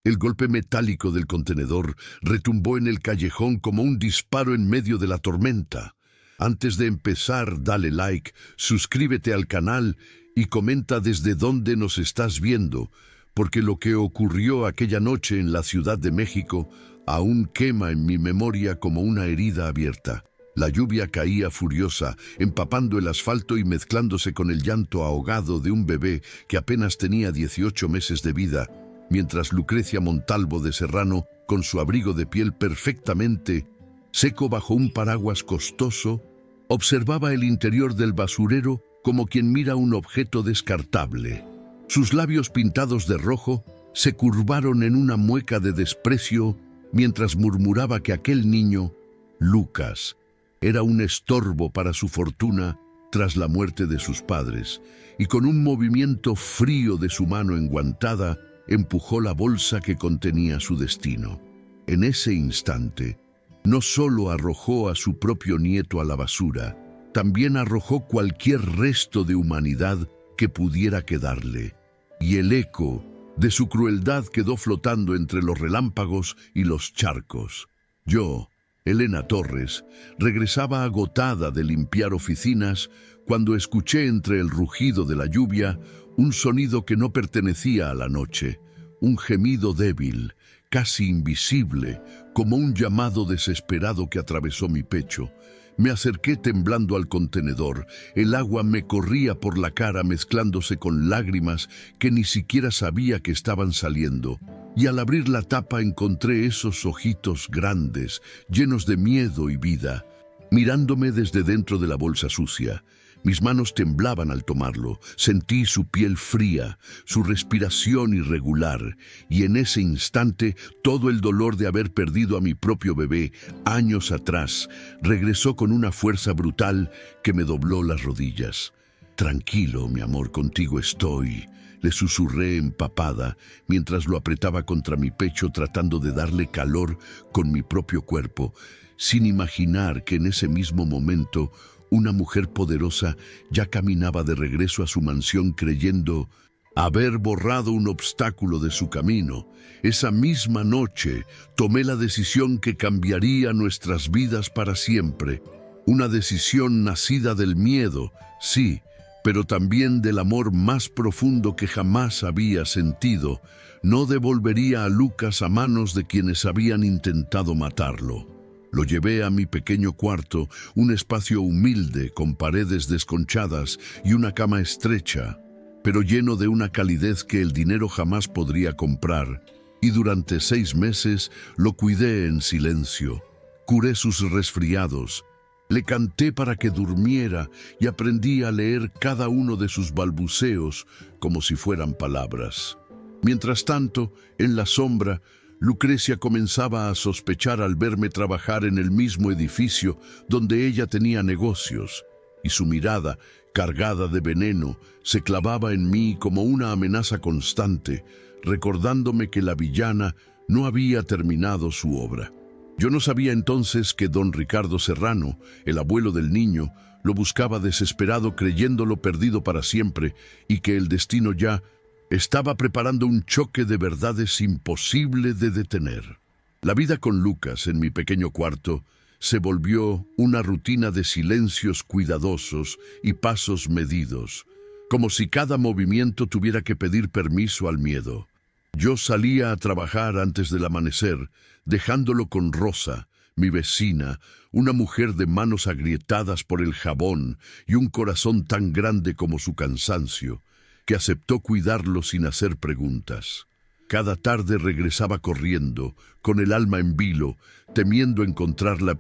El golpe metálico del contenedor retumbó en el callejón como un disparo en medio de la tormenta. Antes de empezar, dale like, suscríbete al canal y comenta desde dónde nos estás viendo, porque lo que ocurrió aquella noche en la Ciudad de México aún quema en mi memoria como una herida abierta. La lluvia caía furiosa, empapando el asfalto y mezclándose con el llanto ahogado de un bebé que apenas tenía 18 meses de vida, mientras Lucrecia Montalvo de Serrano, con su abrigo de piel perfectamente seco bajo un paraguas costoso, observaba el interior del basurero como quien mira un objeto descartable. Sus labios pintados de rojo se curvaron en una mueca de desprecio mientras murmuraba que aquel niño, Lucas, era un estorbo para su fortuna tras la muerte de sus padres, y con un movimiento frío de su mano enguantada, empujó la bolsa que contenía su destino. En ese instante, no solo arrojó a su propio nieto a la basura, también arrojó cualquier resto de humanidad que pudiera quedarle, y el eco de su crueldad quedó flotando entre los relámpagos y los charcos. Yo, Elena Torres, regresaba agotada de limpiar oficinas cuando escuché entre el rugido de la lluvia un sonido que no pertenecía a la noche, un gemido débil, casi invisible, como un llamado desesperado que atravesó mi pecho. Me acerqué temblando al contenedor. El agua me corría por la cara mezclándose con lágrimas que ni siquiera sabía que estaban saliendo. Y al abrir la tapa encontré esos ojitos grandes, llenos de miedo y vida, mirándome desde dentro de la bolsa sucia. Mis manos temblaban al tomarlo, sentí su piel fría, su respiración irregular, y en ese instante todo el dolor de haber perdido a mi propio bebé años atrás regresó con una fuerza brutal que me dobló las rodillas. «Tranquilo, mi amor, contigo estoy», le susurré empapada mientras lo apretaba contra mi pecho tratando de darle calor con mi propio cuerpo, sin imaginar que en ese mismo momento una mujer poderosa ya caminaba de regreso a su mansión creyendo haber borrado un obstáculo de su camino. Esa misma noche tomé la decisión que cambiaría nuestras vidas para siempre. Una decisión nacida del miedo, sí, pero también del amor más profundo que jamás había sentido. No devolvería a Lucas a manos de quienes habían intentado matarlo. Lo llevé a mi pequeño cuarto, un espacio humilde con paredes desconchadas y una cama estrecha, pero lleno de una calidez que el dinero jamás podría comprar, y durante 6 meses lo cuidé en silencio. Curé sus resfriados, le canté para que durmiera y aprendí a leer cada uno de sus balbuceos como si fueran palabras. Mientras tanto, en la sombra, Lucrecia comenzaba a sospechar al verme trabajar en el mismo edificio donde ella tenía negocios, y su mirada, cargada de veneno, se clavaba en mí como una amenaza constante, recordándome que la villana no había terminado su obra. Yo no sabía entonces que don Ricardo Serrano, el abuelo del niño, lo buscaba desesperado creyéndolo perdido para siempre y que el destino ya estaba preparando un choque de verdades imposible de detener. La vida con Lucas en mi pequeño cuarto se volvió una rutina de silencios cuidadosos y pasos medidos, como si cada movimiento tuviera que pedir permiso al miedo. Yo salía a trabajar antes del amanecer, dejándolo con Rosa, mi vecina, una mujer de manos agrietadas por el jabón y un corazón tan grande como su cansancio, que aceptó cuidarlo sin hacer preguntas. Cada tarde regresaba corriendo, con el alma en vilo, temiendo encontrar la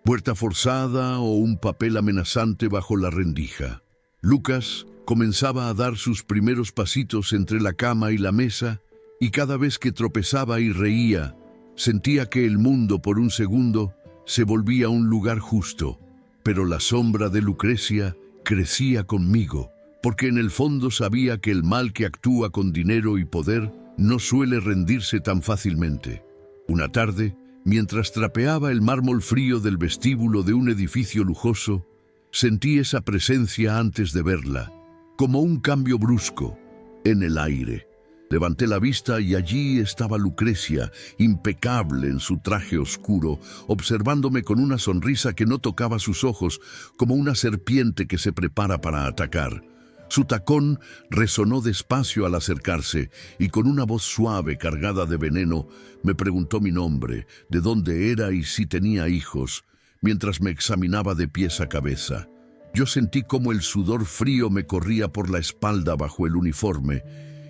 puerta forzada o un papel amenazante bajo la rendija. Lucas comenzaba a dar sus primeros pasitos entre la cama y la mesa, y cada vez que tropezaba y reía, sentía que el mundo por un segundo se volvía un lugar justo. Pero la sombra de Lucrecia crecía conmigo, porque en el fondo sabía que el mal que actúa con dinero y poder no suele rendirse tan fácilmente. Una tarde, mientras trapeaba el mármol frío del vestíbulo de un edificio lujoso, sentí esa presencia antes de verla, como un cambio brusco, en el aire. Levanté la vista y allí estaba Lucrecia, impecable en su traje oscuro, observándome con una sonrisa que no tocaba sus ojos, como una serpiente que se prepara para atacar. Su tacón resonó despacio al acercarse y con una voz suave cargada de veneno me preguntó mi nombre, de dónde era y si tenía hijos, mientras me examinaba de pies a cabeza. Yo sentí como el sudor frío me corría por la espalda bajo el uniforme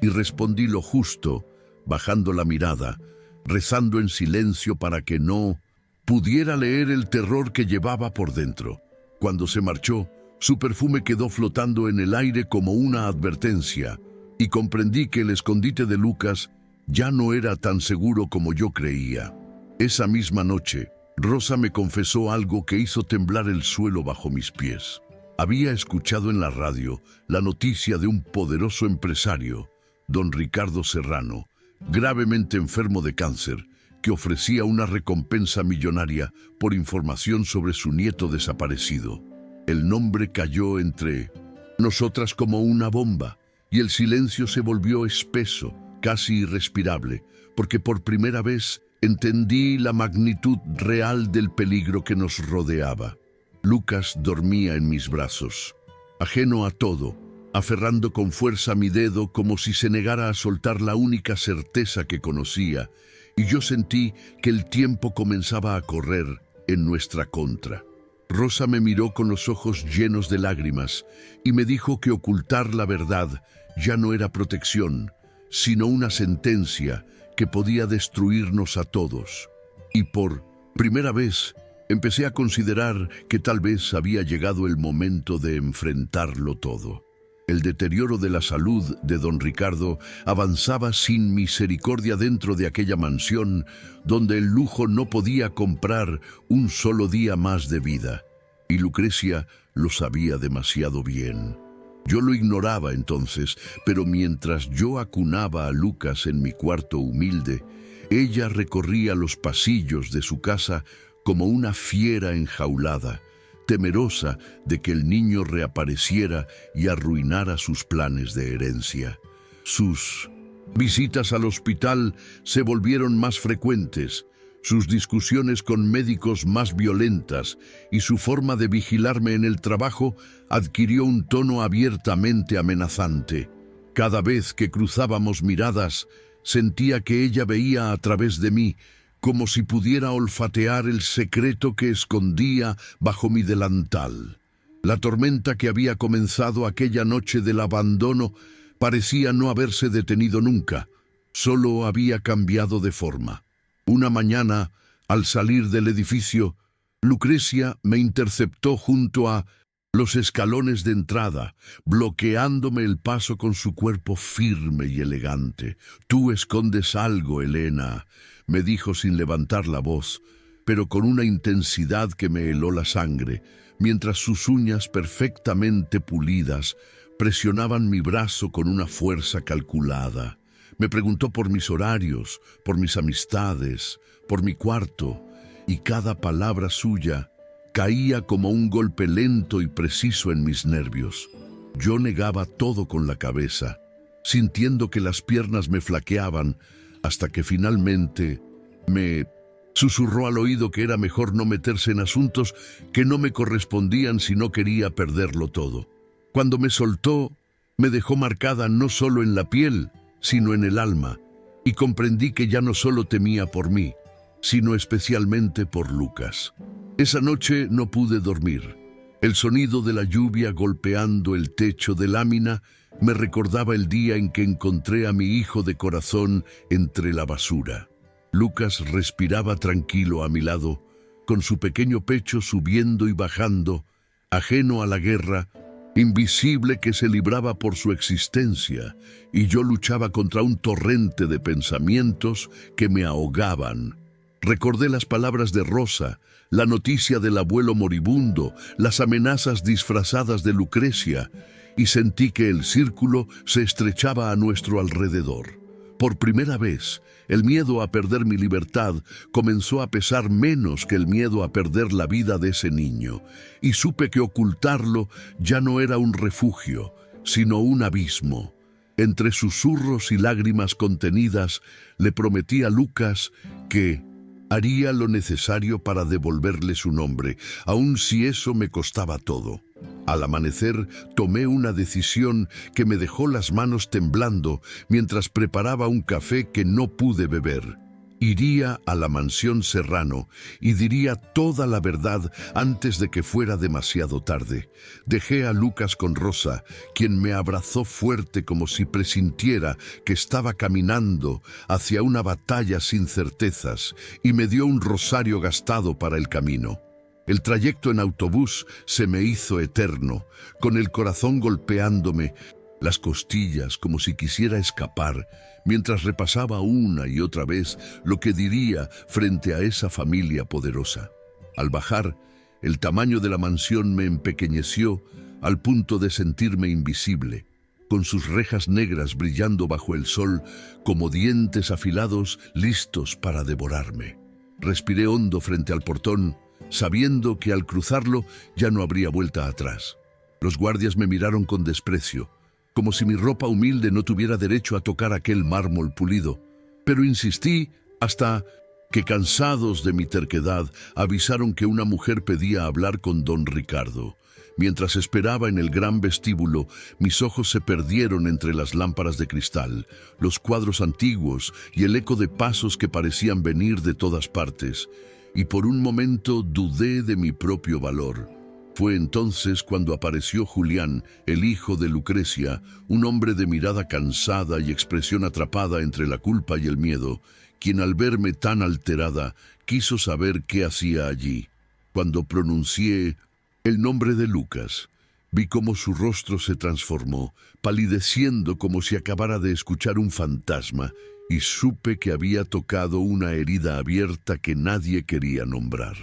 y respondí lo justo, bajando la mirada, rezando en silencio para que no pudiera leer el terror que llevaba por dentro. Cuando se marchó, su perfume quedó flotando en el aire como una advertencia, y comprendí que el escondite de Lucas ya no era tan seguro como yo creía. Esa misma noche, Rosa me confesó algo que hizo temblar el suelo bajo mis pies. Había escuchado en la radio la noticia de un poderoso empresario, don Ricardo Serrano, gravemente enfermo de cáncer, que ofrecía una recompensa millonaria por información sobre su nieto desaparecido. El nombre cayó entre nosotras como una bomba, y el silencio se volvió espeso, casi irrespirable, porque por primera vez entendí la magnitud real del peligro que nos rodeaba. Lucas dormía en mis brazos, ajeno a todo, aferrando con fuerza mi dedo como si se negara a soltar la única certeza que conocía, y yo sentí que el tiempo comenzaba a correr en nuestra contra. Rosa me miró con los ojos llenos de lágrimas y me dijo que ocultar la verdad ya no era protección, sino una sentencia que podía destruirnos a todos. Y por primera vez empecé a considerar que tal vez había llegado el momento de enfrentarlo todo. El deterioro de la salud de don Ricardo avanzaba sin misericordia dentro de aquella mansión donde el lujo no podía comprar un solo día más de vida. Y Lucrecia lo sabía demasiado bien. Yo lo ignoraba entonces, pero mientras yo acunaba a Lucas en mi cuarto humilde, ella recorría los pasillos de su casa como una fiera enjaulada, temerosa de que el niño reapareciera y arruinara sus planes de herencia. Sus visitas al hospital se volvieron más frecuentes, sus discusiones con médicos más violentas y su forma de vigilarme en el trabajo adquirió un tono abiertamente amenazante. Cada vez que cruzábamos miradas, sentía que ella veía a través de mí, como si pudiera olfatear el secreto que escondía bajo mi delantal. La tormenta que había comenzado aquella noche del abandono parecía no haberse detenido nunca, solo había cambiado de forma. Una mañana, al salir del edificio, Lucrecia me interceptó junto a los escalones de entrada, bloqueándome el paso con su cuerpo firme y elegante. «Tú escondes algo, Elena», me dijo sin levantar la voz, pero con una intensidad que me heló la sangre, mientras sus uñas perfectamente pulidas presionaban mi brazo con una fuerza calculada. Me preguntó por mis horarios, por mis amistades, por mi cuarto, y cada palabra suya caía como un golpe lento y preciso en mis nervios. Yo negaba todo con la cabeza, sintiendo que las piernas me flaqueaban, hasta que finalmente me susurró al oído que era mejor no meterse en asuntos que no me correspondían si no quería perderlo todo. Cuando me soltó, me dejó marcada no solo en la piel, sino en el alma, y comprendí que ya no solo temía por mí, sino especialmente por Lucas. Esa noche no pude dormir. El sonido de la lluvia golpeando el techo de lámina me recordaba el día en que encontré a mi hijo de corazón entre la basura. Lucas respiraba tranquilo a mi lado, con su pequeño pecho subiendo y bajando, ajeno a la guerra, invisible que se libraba por su existencia, y yo luchaba contra un torrente de pensamientos que me ahogaban. Recordé las palabras de Rosa, la noticia del abuelo moribundo, las amenazas disfrazadas de Lucrecia, y sentí que el círculo se estrechaba a nuestro alrededor. Por primera vez, el miedo a perder mi libertad comenzó a pesar menos que el miedo a perder la vida de ese niño, y supe que ocultarlo ya no era un refugio, sino un abismo. Entre susurros y lágrimas contenidas, le prometí a Lucas que haría lo necesario para devolverle su nombre, aun si eso me costaba todo. Al amanecer, tomé una decisión que me dejó las manos temblando mientras preparaba un café que no pude beber. Iría a la mansión Serrano y diría toda la verdad antes de que fuera demasiado tarde. Dejé a Lucas con Rosa, quien me abrazó fuerte como si presintiera que estaba caminando hacia una batalla sin certezas, y me dio un rosario gastado para el camino. El trayecto en autobús se me hizo eterno, con el corazón golpeándome las costillas como si quisiera escapar, mientras repasaba una y otra vez lo que diría frente a esa familia poderosa. Al bajar, el tamaño de la mansión me empequeñeció al punto de sentirme invisible, con sus rejas negras brillando bajo el sol como dientes afilados listos para devorarme. Respiré hondo frente al portón, sabiendo que al cruzarlo ya no habría vuelta atrás. Los guardias me miraron con desprecio, como si mi ropa humilde no tuviera derecho a tocar aquel mármol pulido. Pero insistí hasta que, cansados de mi terquedad, avisaron que una mujer pedía hablar con don Ricardo. Mientras esperaba en el gran vestíbulo, mis ojos se perdieron entre las lámparas de cristal, los cuadros antiguos y el eco de pasos que parecían venir de todas partes, y por un momento dudé de mi propio valor. Fue entonces cuando apareció Julián, el hijo de Lucrecia, un hombre de mirada cansada y expresión atrapada entre la culpa y el miedo, quien al verme tan alterada quiso saber qué hacía allí. Cuando pronuncié el nombre de Lucas, vi cómo su rostro se transformó, palideciendo como si acabara de escuchar un fantasma, y supe que había tocado una herida abierta que nadie quería nombrar.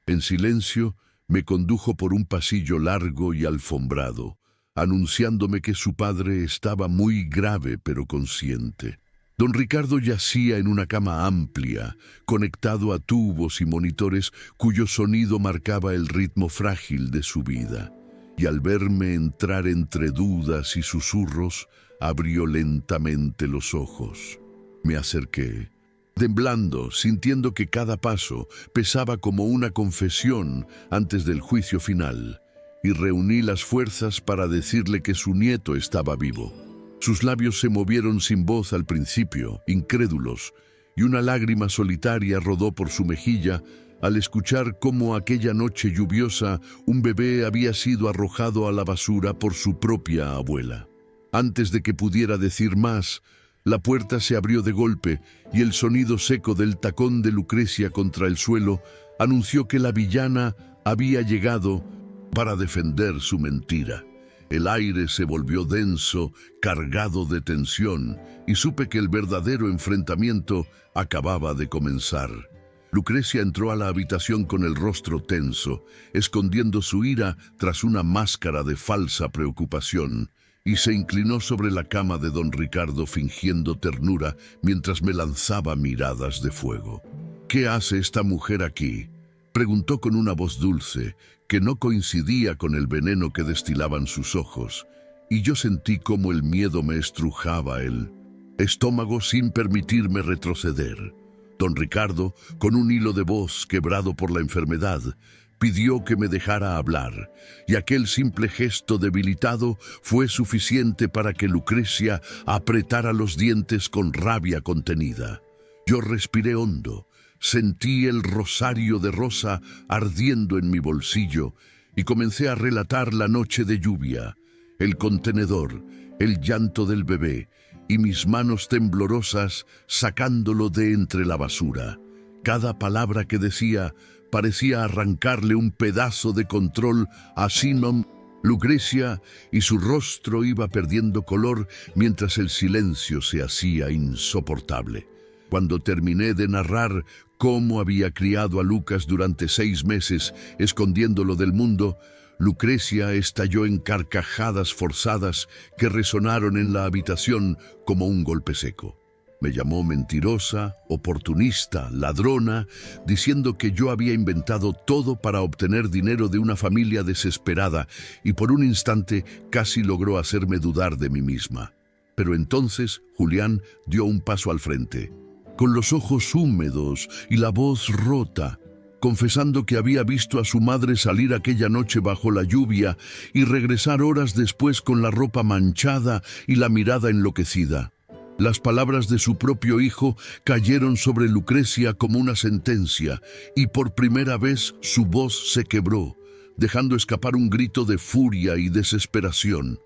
En silencio, me condujo por un pasillo largo y alfombrado, anunciándome que su padre estaba muy grave pero consciente. Don Ricardo yacía en una cama amplia, conectado a tubos y monitores cuyo sonido marcaba el ritmo frágil de su vida. Y al verme entrar entre dudas y susurros, abrió lentamente los ojos. Me acerqué, temblando, sintiendo que cada paso pesaba como una confesión antes del juicio final, y reuní las fuerzas para decirle que su nieto estaba vivo. Sus labios se movieron sin voz al principio, incrédulos, y una lágrima solitaria rodó por su mejilla al escuchar cómo aquella noche lluviosa un bebé había sido arrojado a la basura por su propia abuela. Antes de que pudiera decir más, la puerta se abrió de golpe y el sonido seco del tacón de Lucrecia contra el suelo anunció que la villana había llegado para defender su mentira. El aire se volvió denso, cargado de tensión, y supe que el verdadero enfrentamiento acababa de comenzar. Lucrecia entró a la habitación con el rostro tenso, escondiendo su ira tras una máscara de falsa preocupación, y se inclinó sobre la cama de don Ricardo fingiendo ternura mientras me lanzaba miradas de fuego. «¿Qué hace esta mujer aquí?», preguntó con una voz dulce que no coincidía con el veneno que destilaban sus ojos, y yo sentí cómo el miedo me estrujaba el estómago sin permitirme retroceder. Don Ricardo, con un hilo de voz quebrado por la enfermedad, pidió que me dejara hablar, y aquel simple gesto debilitado fue suficiente para que Lucrecia apretara los dientes con rabia contenida. Yo respiré hondo, sentí el rosario de rosa ardiendo en mi bolsillo y comencé a relatar la noche de lluvia, el contenedor, el llanto del bebé y mis manos temblorosas sacándolo de entre la basura. Cada palabra que decía parecía arrancarle un pedazo de control a Simón, Lucrecia, y su rostro iba perdiendo color mientras el silencio se hacía insoportable. Cuando terminé de narrar cómo había criado a Lucas durante 6 meses, escondiéndolo del mundo, Lucrecia estalló en carcajadas forzadas que resonaron en la habitación como un golpe seco. Me llamó mentirosa, oportunista, ladrona, diciendo que yo había inventado todo para obtener dinero de una familia desesperada, y por un instante casi logró hacerme dudar de mí misma. Pero entonces Julián dio un paso al frente, con los ojos húmedos y la voz rota, confesando que había visto a su madre salir aquella noche bajo la lluvia y regresar horas después con la ropa manchada y la mirada enloquecida. Las palabras de su propio hijo cayeron sobre Lucrecia como una sentencia, y por primera vez su voz se quebró, dejando escapar un grito de furia y desesperación.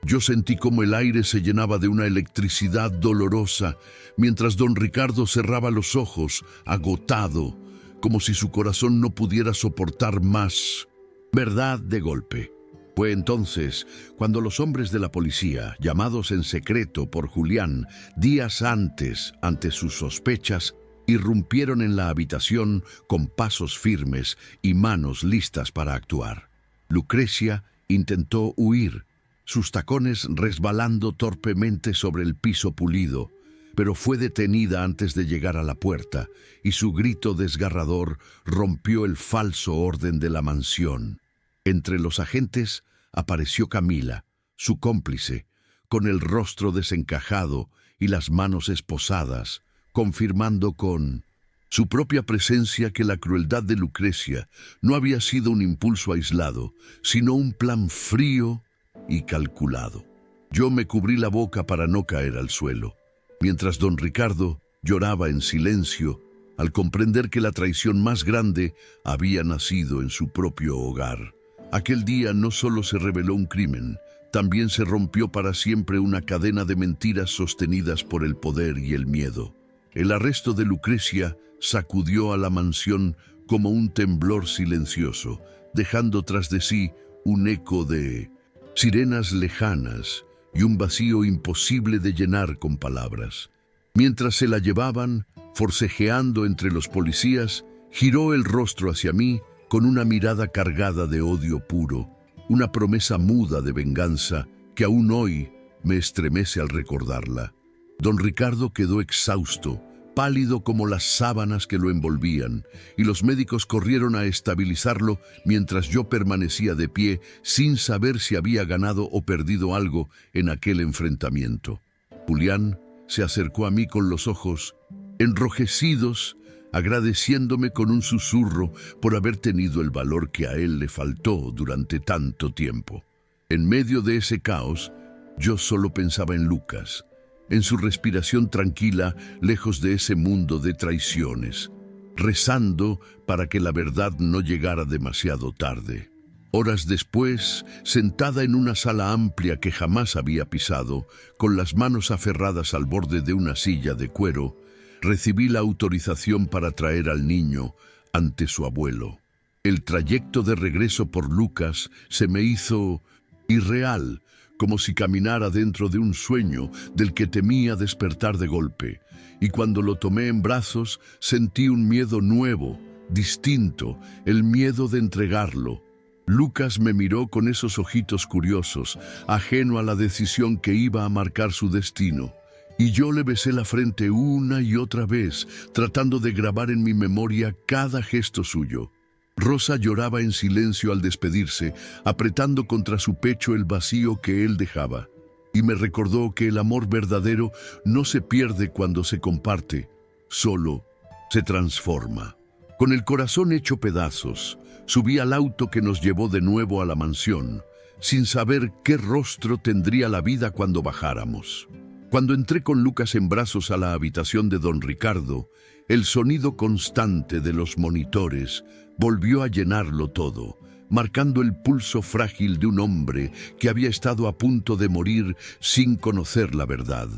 Yo sentí como el aire se llenaba de una electricidad dolorosa, mientras don Ricardo cerraba los ojos, agotado, como si su corazón no pudiera soportar más verdad de golpe. Fue entonces cuando los hombres de la policía, llamados en secreto por Julián días antes ante sus sospechas, irrumpieron en la habitación con pasos firmes y manos listas para actuar. Lucrecia intentó huir, sus tacones resbalando torpemente sobre el piso pulido, pero fue detenida antes de llegar a la puerta, y su grito desgarrador rompió el falso orden de la mansión. Entre los agentes apareció Camila, su cómplice, con el rostro desencajado y las manos esposadas, confirmando con su propia presencia que la crueldad de Lucrecia no había sido un impulso aislado, sino un plan frío y calculado. Yo me cubrí la boca para no caer al suelo, mientras don Ricardo lloraba en silencio al comprender que la traición más grande había nacido en su propio hogar. Aquel día no solo se reveló un crimen, también se rompió para siempre una cadena de mentiras sostenidas por el poder y el miedo. El arresto de Lucrecia sacudió a la mansión como un temblor silencioso, dejando tras de sí un eco de sirenas lejanas y un vacío imposible de llenar con palabras. Mientras se la llevaban, forcejeando entre los policías, giró el rostro hacia mí con una mirada cargada de odio puro, una promesa muda de venganza que aún hoy me estremece al recordarla. Don Ricardo quedó exhausto, pálido como las sábanas que lo envolvían, y los médicos corrieron a estabilizarlo mientras yo permanecía de pie sin saber si había ganado o perdido algo en aquel enfrentamiento. Julián se acercó a mí con los ojos enrojecidos, agradeciéndome con un susurro por haber tenido el valor que a él le faltó durante tanto tiempo. En medio de ese caos, yo solo pensaba en Lucas, en su respiración tranquila, lejos de ese mundo de traiciones, rezando para que la verdad no llegara demasiado tarde. Horas después, sentada en una sala amplia que jamás había pisado, con las manos aferradas al borde de una silla de cuero, recibí la autorización para traer al niño ante su abuelo. El trayecto de regreso por Lucas se me hizo irreal, como si caminara dentro de un sueño del que temía despertar de golpe, y cuando lo tomé en brazos sentí un miedo nuevo, distinto, el miedo de entregarlo. Lucas me miró con esos ojitos curiosos, ajeno a la decisión que iba a marcar su destino, y yo le besé la frente una y otra vez, tratando de grabar en mi memoria cada gesto suyo. Rosa lloraba en silencio al despedirse, apretando contra su pecho el vacío que él dejaba, y me recordó que el amor verdadero no se pierde cuando se comparte, solo se transforma. Con el corazón hecho pedazos, subí al auto que nos llevó de nuevo a la mansión, sin saber qué rostro tendría la vida cuando bajáramos. Cuando entré con Lucas en brazos a la habitación de don Ricardo, el sonido constante de los monitores volvió a llenarlo todo, marcando el pulso frágil de un hombre que había estado a punto de morir sin conocer la verdad.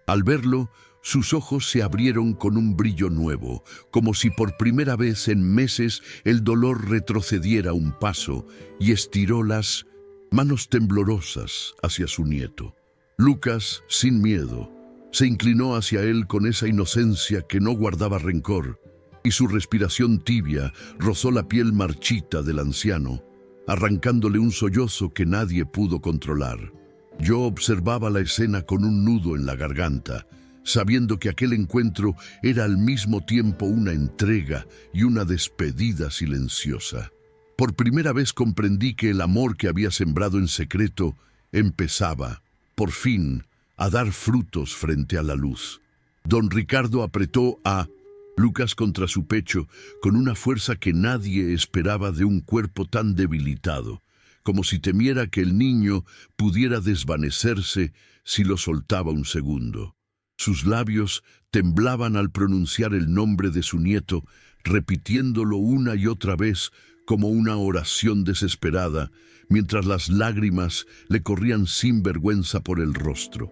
Al verlo, sus ojos se abrieron con un brillo nuevo, como si por primera vez en meses el dolor retrocediera un paso, y estiró las manos temblorosas hacia su nieto. Lucas, sin miedo, se inclinó hacia él con esa inocencia que no guardaba rencor, y su respiración tibia rozó la piel marchita del anciano, arrancándole un sollozo que nadie pudo controlar. Yo observaba la escena con un nudo en la garganta, sabiendo que aquel encuentro era al mismo tiempo una entrega y una despedida silenciosa. Por primera vez comprendí que el amor que había sembrado en secreto empezaba, por fin, a dar frutos frente a la luz. Don Ricardo apretó a Lucas contra su pecho con una fuerza que nadie esperaba de un cuerpo tan debilitado, como si temiera que el niño pudiera desvanecerse si lo soltaba un segundo. Sus labios temblaban al pronunciar el nombre de su nieto, repitiéndolo una y otra vez como una oración desesperada, mientras las lágrimas le corrían sin vergüenza por el rostro.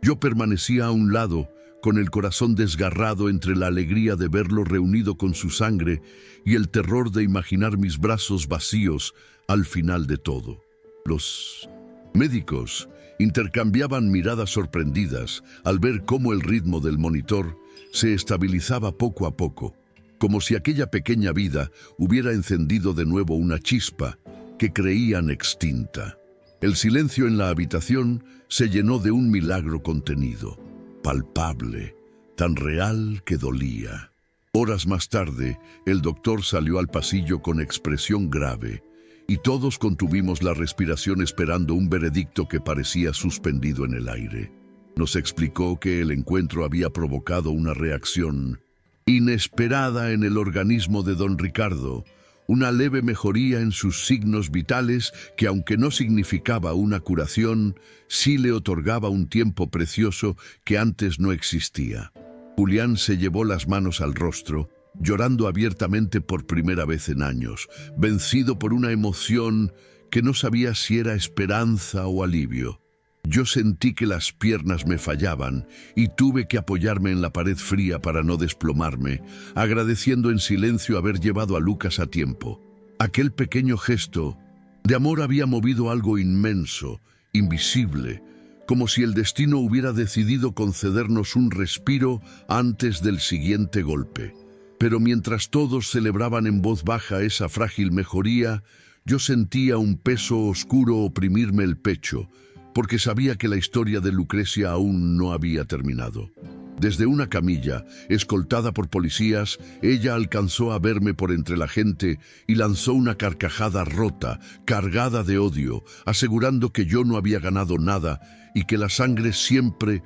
Yo permanecía a un lado, con el corazón desgarrado entre la alegría de verlo reunido con su sangre y el terror de imaginar mis brazos vacíos al final de todo. Los médicos intercambiaban miradas sorprendidas al ver cómo el ritmo del monitor se estabilizaba poco a poco, como si aquella pequeña vida hubiera encendido de nuevo una chispa que creían extinta. El silencio en la habitación se llenó de un milagro contenido, palpable, tan real que dolía. Horas más tarde, el doctor salió al pasillo con expresión grave, y todos contuvimos la respiración esperando un veredicto que parecía suspendido en el aire. Nos explicó que el encuentro había provocado una reacción inesperada en el organismo de don Ricardo, una leve mejoría en sus signos vitales que, aunque no significaba una curación, sí le otorgaba un tiempo precioso que antes no existía. Julián se llevó las manos al rostro, llorando abiertamente por primera vez en años, vencido por una emoción que no sabía si era esperanza o alivio. Yo sentí que las piernas me fallaban y tuve que apoyarme en la pared fría para no desplomarme, agradeciendo en silencio haber llevado a Lucas a tiempo. Aquel pequeño gesto de amor había movido algo inmenso, invisible, como si el destino hubiera decidido concedernos un respiro antes del siguiente golpe. Pero mientras todos celebraban en voz baja esa frágil mejoría, yo sentía un peso oscuro oprimirme el pecho, porque sabía que la historia de Lucrecia aún no había terminado. Desde una camilla, escoltada por policías, ella alcanzó a verme por entre la gente y lanzó una carcajada rota, cargada de odio, asegurando que yo no había ganado nada y que la sangre siempre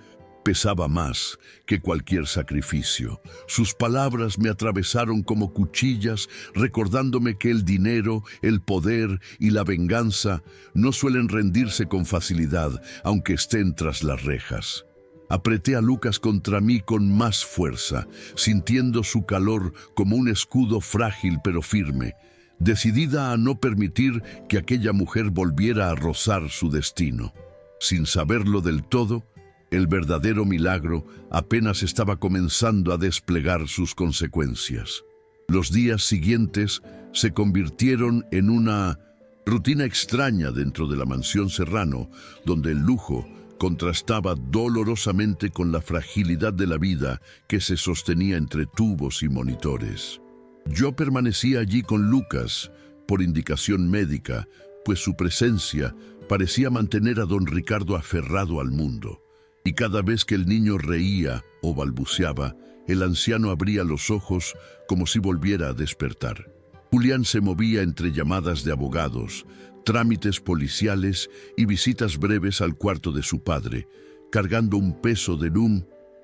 pesaba más que cualquier sacrificio. Sus palabras me atravesaron como cuchillas, recordándome que el dinero, el poder y la venganza no suelen rendirse con facilidad, aunque estén tras las rejas. Apreté a Lucas contra mí con más fuerza, sintiendo su calor como un escudo frágil pero firme, decidida a no permitir que aquella mujer volviera a rozar su destino. Sin saberlo del todo, el verdadero milagro apenas estaba comenzando a desplegar sus consecuencias. Los días siguientes se convirtieron en una rutina extraña dentro de la mansión Serrano, donde el lujo contrastaba dolorosamente con la fragilidad de la vida que se sostenía entre tubos y monitores. Yo permanecía allí con Lucas, por indicación médica, pues su presencia parecía mantener a don Ricardo aferrado al mundo. Y cada vez que el niño reía o balbuceaba, el anciano abría los ojos como si volviera a despertar. Julián se movía entre llamadas de abogados, trámites policiales y visitas breves al cuarto de su padre, cargando un peso de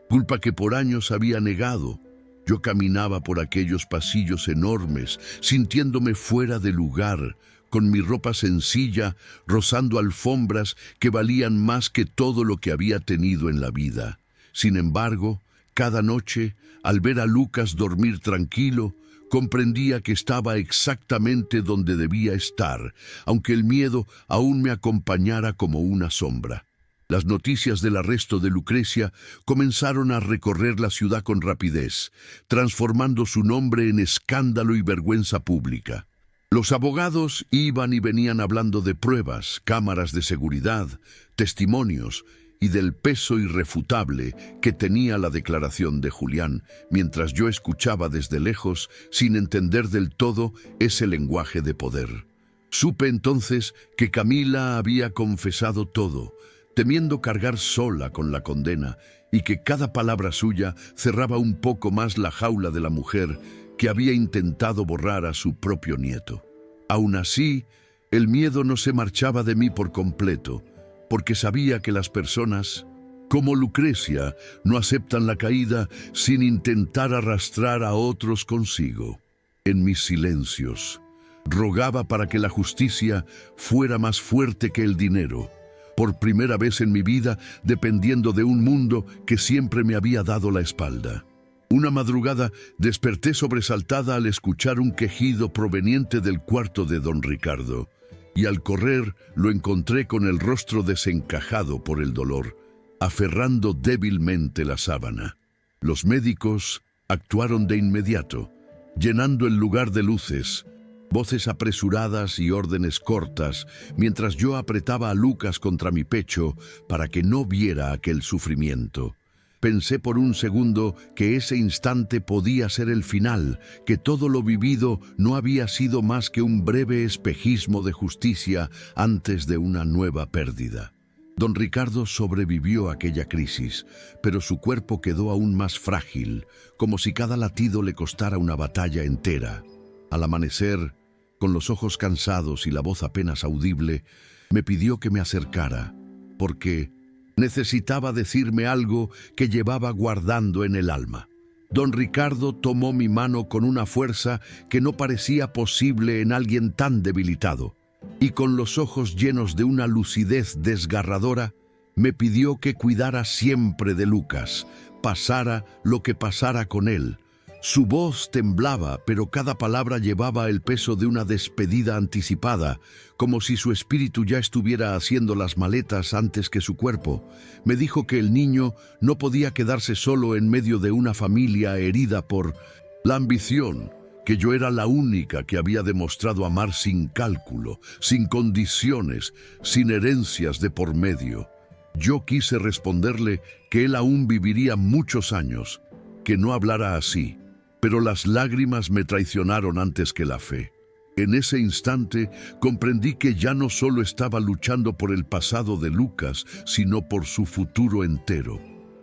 culpa que por años había negado. Yo caminaba por aquellos pasillos enormes, sintiéndome fuera de lugar, con mi ropa sencilla, rozando alfombras que valían más que todo lo que había tenido en la vida. Sin embargo, cada noche, al ver a Lucas dormir tranquilo, comprendía que estaba exactamente donde debía estar, aunque el miedo aún me acompañara como una sombra. Las noticias del arresto de Lucrecia comenzaron a recorrer la ciudad con rapidez, transformando su nombre en escándalo y vergüenza pública. Los abogados iban y venían hablando de pruebas, cámaras de seguridad, testimonios y del peso irrefutable que tenía la declaración de Julián, mientras yo escuchaba desde lejos, sin entender del todo ese lenguaje de poder. Supe entonces que Camila había confesado todo, temiendo cargar sola con la condena, y que cada palabra suya cerraba un poco más la jaula de la mujer que había intentado borrar a su propio nieto. Aún así, el miedo no se marchaba de mí por completo, porque sabía que las personas Como Lucrecia, no aceptan la caída sin intentar arrastrar a otros consigo. En mis silencios, rogaba para que la justicia fuera más fuerte que el dinero, por primera vez en mi vida dependiendo de un mundo que siempre me había dado la espalda. Una madrugada desperté sobresaltada al escuchar un quejido proveniente del cuarto de don Ricardo, y al correr lo encontré con el rostro desencajado por el dolor, aferrando débilmente la sábana. Los médicos actuaron de inmediato, llenando el lugar de luces, voces apresuradas y órdenes cortas, mientras yo apretaba a Lucas contra mi pecho para que no viera aquel sufrimiento. Pensé por un segundo que ese instante podía ser el final, que todo lo vivido no había sido más que un breve espejismo de justicia antes de una nueva pérdida. Don Ricardo sobrevivió a aquella crisis, pero su cuerpo quedó aún más frágil, como si cada latido le costara una batalla entera. Al amanecer, con los ojos cansados y la voz apenas audible, me pidió que me acercara, porque necesitaba decirme algo que llevaba guardando en el alma. Don Ricardo tomó mi mano con una fuerza que no parecía posible en alguien tan debilitado, y con los ojos llenos de una lucidez desgarradora, me pidió que cuidara siempre de Lucas, pasara lo que pasara con él. Su voz temblaba, pero cada palabra llevaba el peso de una despedida anticipada, como si su espíritu ya estuviera haciendo las maletas antes que su cuerpo. Me dijo que el niño no podía quedarse solo en medio de una familia herida por la ambición, que yo era la única que había demostrado amar sin cálculo, sin condiciones, sin herencias de por medio. Yo quise responderle que él aún viviría muchos años, que no hablara así, pero las lágrimas me traicionaron antes que la fe. En ese instante comprendí que ya no solo estaba luchando por el pasado de Lucas, sino por su futuro entero.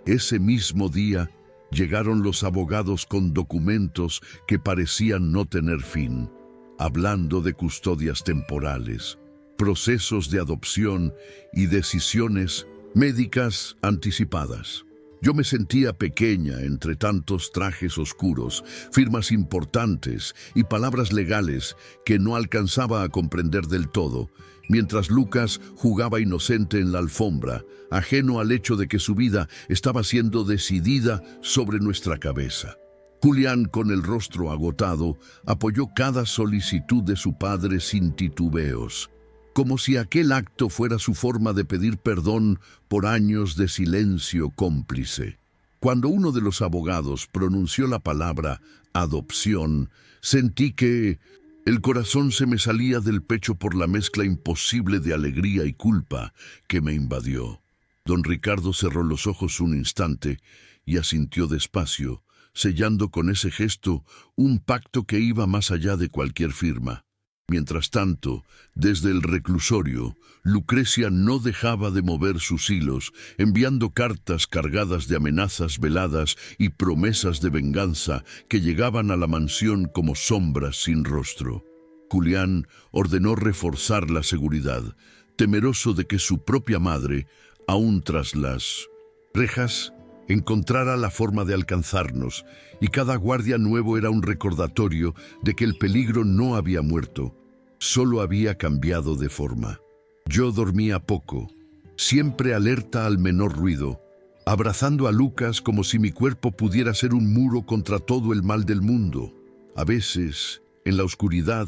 Ese mismo día llegaron los abogados con documentos que parecían no tener fin, hablando de custodias temporales, procesos de adopción y decisiones médicas anticipadas. Yo me sentía pequeña entre tantos trajes oscuros, firmas importantes y palabras legales que no alcanzaba a comprender del todo, mientras Lucas jugaba inocente en la alfombra, ajeno al hecho de que su vida estaba siendo decidida sobre nuestra cabeza. Julián, con el rostro agotado, apoyó cada solicitud de su padre sin titubeos, como si aquel acto fuera su forma de pedir perdón por años de silencio cómplice. Cuando uno de los abogados pronunció la palabra adopción, sentí que el corazón se me salía del pecho por la mezcla imposible de alegría y culpa que me invadió. Don Ricardo cerró los ojos un instante y asintió despacio, sellando con ese gesto un pacto que iba más allá de cualquier firma. Mientras tanto, desde el reclusorio, Lucrecia no dejaba de mover sus hilos, enviando cartas cargadas de amenazas veladas y promesas de venganza que llegaban a la mansión como sombras sin rostro. Julián ordenó reforzar la seguridad, temeroso de que su propia madre, aún tras las rejas, encontrara la forma de alcanzarnos, y cada guardia nuevo era un recordatorio de que el peligro no había muerto, solo había cambiado de forma. Yo dormía poco, siempre alerta al menor ruido, abrazando a Lucas como si mi cuerpo pudiera ser un muro contra todo el mal del mundo. A veces, en la oscuridad,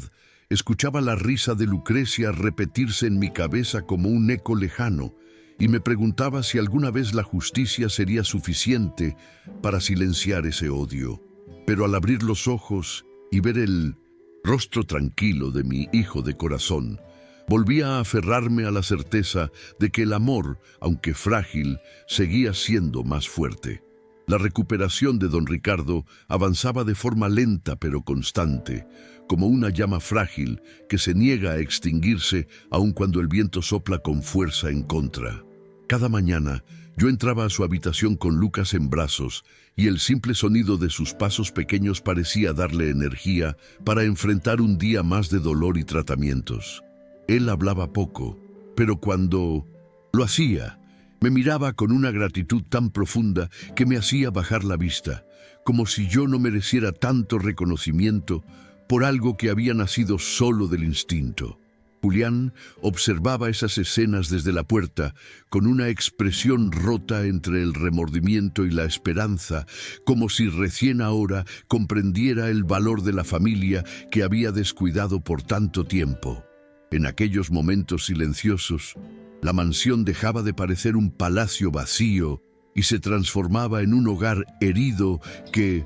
escuchaba la risa de Lucrecia repetirse en mi cabeza como un eco lejano, y me preguntaba si alguna vez la justicia sería suficiente para silenciar ese odio. Pero al abrir los ojos y ver el rostro tranquilo de mi hijo de corazón, volvía a aferrarme a la certeza de que el amor, aunque frágil, seguía siendo más fuerte. La recuperación de don Ricardo avanzaba de forma lenta pero constante, como una llama frágil que se niega a extinguirse aun cuando el viento sopla con fuerza en contra. Cada mañana yo entraba a su habitación con Lucas en brazos y el simple sonido de sus pasos pequeños parecía darle energía para enfrentar un día más de dolor y tratamientos. Él hablaba poco, pero cuando lo hacía, Me miraba con una gratitud tan profunda que me hacía bajar la vista, como si yo no mereciera tanto reconocimiento por algo que había nacido solo del instinto. Julián observaba esas escenas desde la puerta con una expresión rota entre el remordimiento y la esperanza, como si recién ahora comprendiera el valor de la familia que había descuidado por tanto tiempo. En aquellos momentos silenciosos, la mansión dejaba de parecer un palacio vacío y se transformaba en un hogar herido que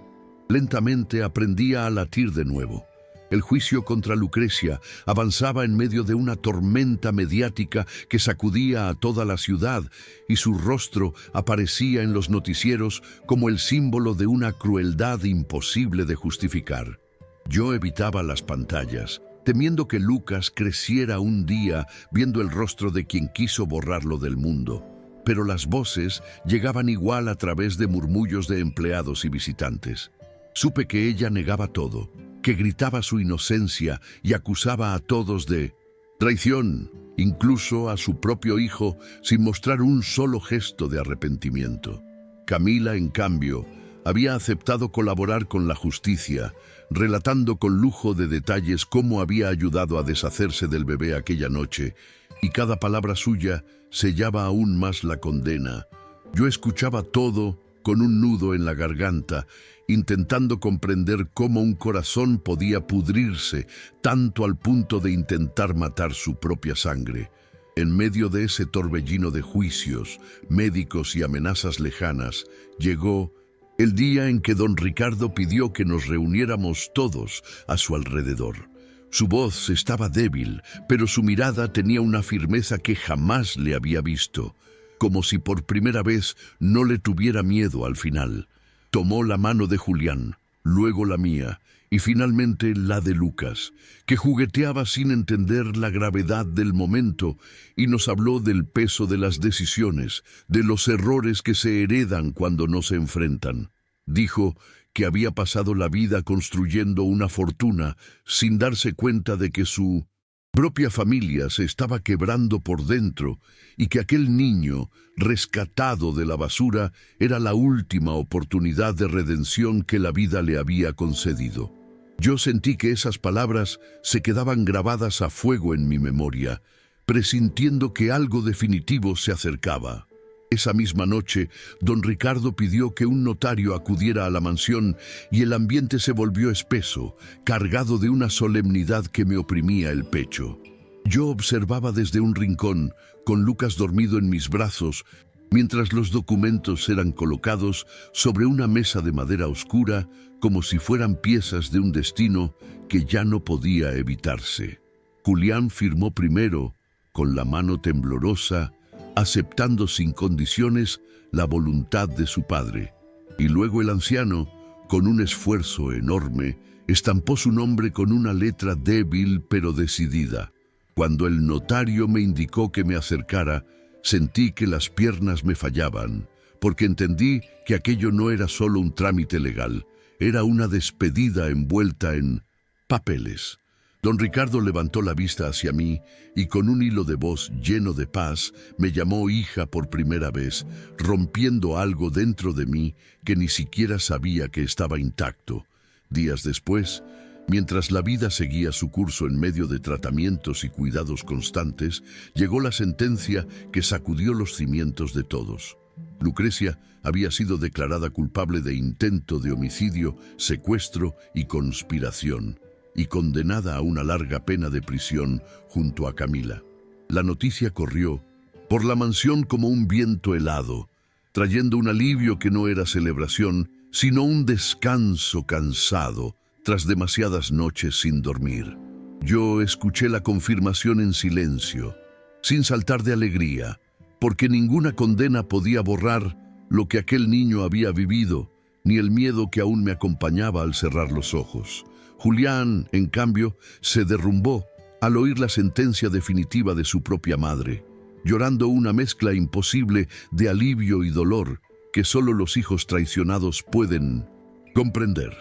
lentamente aprendía a latir de nuevo. El juicio contra Lucrecia avanzaba en medio de una tormenta mediática que sacudía a toda la ciudad, y su rostro aparecía en los noticieros como el símbolo de una crueldad imposible de justificar. Yo evitaba las pantallas, temiendo que Lucas creciera un día viendo el rostro de quien quiso borrarlo del mundo. Pero las voces llegaban igual a través de murmullos de empleados y visitantes. Supe que ella negaba todo, que gritaba su inocencia y acusaba a todos de traición, incluso a su propio hijo, sin mostrar un solo gesto de arrepentimiento. Camila, en cambio, había aceptado colaborar con la justicia, relatando con lujo de detalles cómo había ayudado a deshacerse del bebé aquella noche, y cada palabra suya sellaba aún más la condena. Yo escuchaba todo con un nudo en la garganta, intentando comprender cómo un corazón podía pudrirse tanto al punto de intentar matar su propia sangre. En medio de ese torbellino de juicios, médicos y amenazas lejanas, llegó el día en que don Ricardo pidió que nos reuniéramos todos a su alrededor. Su voz estaba débil, pero su mirada tenía una firmeza que jamás le había visto, como si por primera vez no le tuviera miedo al final. Tomó la mano de Julián, luego la mía, y finalmente la de Lucas, que jugueteaba sin entender la gravedad del momento, y nos habló del peso de las decisiones, de los errores que se heredan cuando no se enfrentan. Dijo que había pasado la vida construyendo una fortuna sin darse cuenta de que su propia familia se estaba quebrando por dentro y que aquel niño, rescatado de la basura, era la última oportunidad de redención que la vida le había concedido. Yo sentí que esas palabras se quedaban grabadas a fuego en mi memoria, presintiendo que algo definitivo se acercaba. Esa misma noche, don Ricardo pidió que un notario acudiera a la mansión y el ambiente se volvió espeso, cargado de una solemnidad que me oprimía el pecho. Yo observaba desde un rincón, con Lucas dormido en mis brazos, mientras los documentos eran colocados sobre una mesa de madera oscura, como si fueran piezas de un destino que ya no podía evitarse. Julián firmó primero, con la mano temblorosa, aceptando sin condiciones la voluntad de su padre. Y luego el anciano, con un esfuerzo enorme, estampó su nombre con una letra débil pero decidida. Cuando el notario me indicó que me acercara, sentí que las piernas me fallaban, porque entendí que aquello no era solo un trámite legal, era una despedida envuelta en papeles. Don Ricardo levantó la vista hacia mí y con un hilo de voz lleno de paz me llamó hija por primera vez, rompiendo algo dentro de mí que ni siquiera sabía que estaba intacto. Días después, mientras la vida seguía su curso en medio de tratamientos y cuidados constantes, llegó la sentencia que sacudió los cimientos de todos. Lucrecia había sido declarada culpable de intento de homicidio, secuestro y conspiración, y condenada a una larga pena de prisión junto a Camila. La noticia corrió por la mansión como un viento helado, trayendo un alivio que no era celebración, sino un descanso cansado tras demasiadas noches sin dormir. Yo escuché la confirmación en silencio, sin saltar de alegría, porque ninguna condena podía borrar lo que aquel niño había vivido, ni el miedo que aún me acompañaba al cerrar los ojos. Julián, en cambio, se derrumbó al oír la sentencia definitiva de su propia madre, llorando una mezcla imposible de alivio y dolor que solo los hijos traicionados pueden comprender.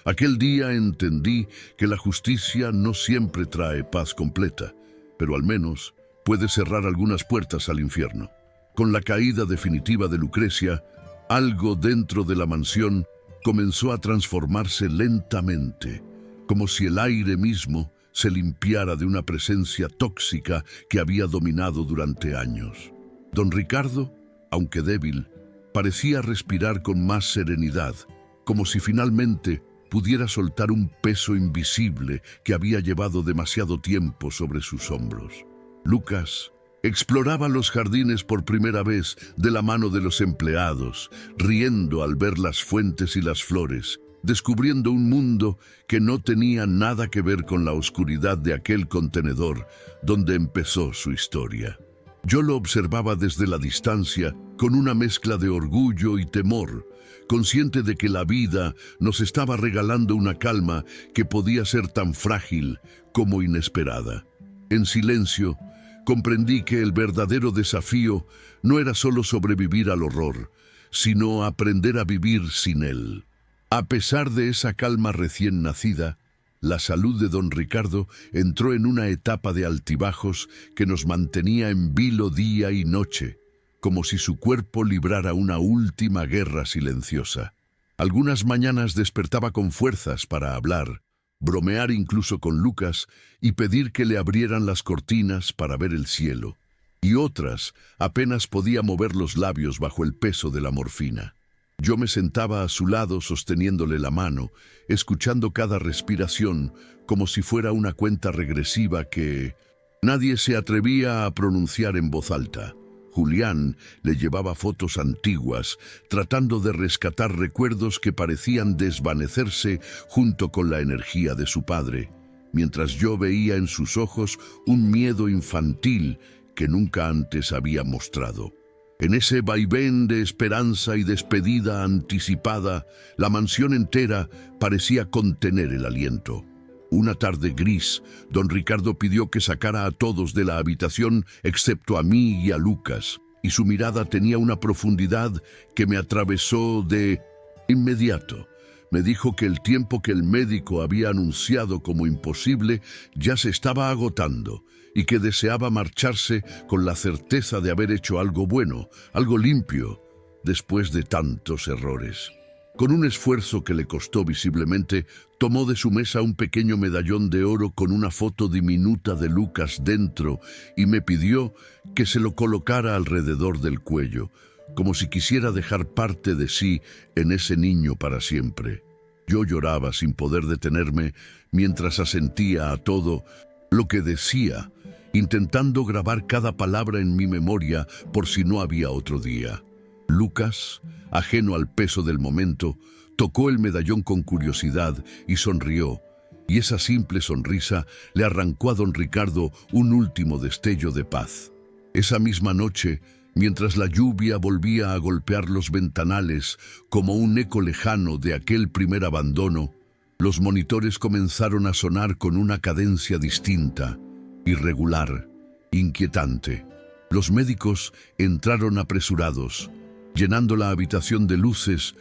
Aquel día entendí que la justicia no siempre trae paz completa, pero al menos puede cerrar algunas puertas al infierno. Con la caída definitiva de Lucrecia, algo dentro de la mansión comenzó a transformarse lentamente, como si el aire mismo se limpiara de una presencia tóxica que había dominado durante años. Don Ricardo, aunque débil, parecía respirar con más serenidad, como si finalmente pudiera soltar un peso invisible que había llevado demasiado tiempo sobre sus hombros. Lucas exploraba los jardines por primera vez de la mano de los empleados, riendo al ver las fuentes y las flores, descubriendo un mundo que no tenía nada que ver con la oscuridad de aquel contenedor donde empezó su historia. Yo lo observaba desde la distancia con una mezcla de orgullo y temor, consciente de que la vida nos estaba regalando una calma que podía ser tan frágil como inesperada. En silencio, comprendí que el verdadero desafío no era solo sobrevivir al horror, sino aprender a vivir sin él. A pesar de esa calma recién nacida, la salud de don Ricardo entró en una etapa de altibajos que nos mantenía en vilo día y noche, como si su cuerpo librara una última guerra silenciosa. Algunas mañanas despertaba con fuerzas para hablar, bromear incluso con Lucas y pedir que le abrieran las cortinas para ver el cielo, y otras apenas podía mover los labios bajo el peso de la morfina. Yo me sentaba a su lado sosteniéndole la mano, escuchando cada respiración como si fuera una cuenta regresiva que nadie se atrevía a pronunciar en voz alta. Julián le llevaba fotos antiguas, tratando de rescatar recuerdos que parecían desvanecerse junto con la energía de su padre, mientras yo veía en sus ojos un miedo infantil que nunca antes había mostrado. En ese vaivén de esperanza y despedida anticipada, la mansión entera parecía contener el aliento. Una tarde gris, don Ricardo pidió que sacara a todos de la habitación, excepto a mí y a Lucas, y su mirada tenía una profundidad que me atravesó de inmediato. Me dijo que el tiempo que el médico había anunciado como imposible ya se estaba agotando y que deseaba marcharse con la certeza de haber hecho algo bueno, algo limpio, después de tantos errores. Con un esfuerzo que le costó visiblemente, tomó de su mesa un pequeño medallón de oro con una foto diminuta de Lucas dentro y me pidió que se lo colocara alrededor del cuello, como si quisiera dejar parte de sí en ese niño para siempre. Yo lloraba sin poder detenerme mientras asentía a todo lo que decía, intentando grabar cada palabra en mi memoria por si no había otro día. Lucas, ajeno al peso del momento, tocó el medallón con curiosidad y sonrió, y esa simple sonrisa le arrancó a don Ricardo un último destello de paz. Esa misma noche, mientras la lluvia volvía a golpear los ventanales como un eco lejano de aquel primer abandono, los monitores comenzaron a sonar con una cadencia distinta, irregular, inquietante. Los médicos entraron apresurados, llenando la habitación de luces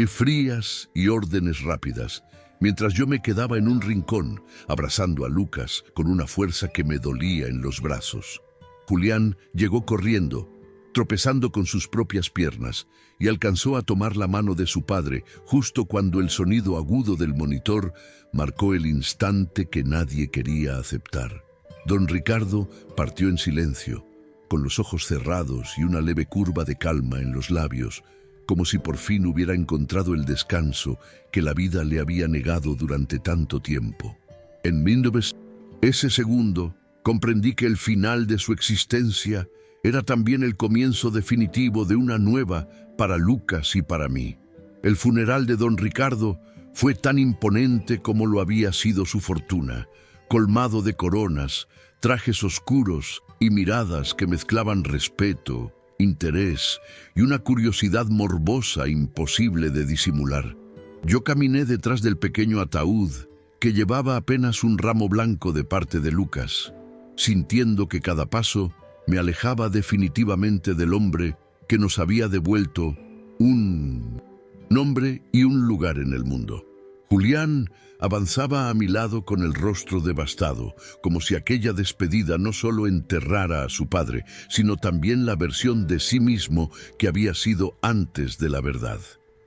frías y órdenes rápidas, mientras yo me quedaba en un rincón, abrazando a Lucas con una fuerza que me dolía en los brazos. Julián llegó corriendo, tropezando con sus propias piernas, y alcanzó a tomar la mano de su padre justo cuando el sonido agudo del monitor marcó el instante que nadie quería aceptar. Don Ricardo partió en silencio, con los ojos cerrados y una leve curva de calma en los labios, como si por fin hubiera encontrado el descanso que la vida le había negado durante tanto tiempo. En ese segundo, comprendí que el final de su existencia era también el comienzo definitivo de una nueva para Lucas y para mí. El funeral de don Ricardo fue tan imponente como lo había sido su fortuna, colmado de coronas, trajes oscuros y miradas que mezclaban respeto, interés y una curiosidad morbosa imposible de disimular. Yo caminé detrás del pequeño ataúd que llevaba apenas un ramo blanco de parte de Lucas, sintiendo que cada paso me alejaba definitivamente del hombre que nos había devuelto un nombre y un lugar en el mundo. Julián avanzaba a mi lado con el rostro devastado, como si aquella despedida no solo enterrara a su padre, sino también la versión de sí mismo que había sido antes de la verdad.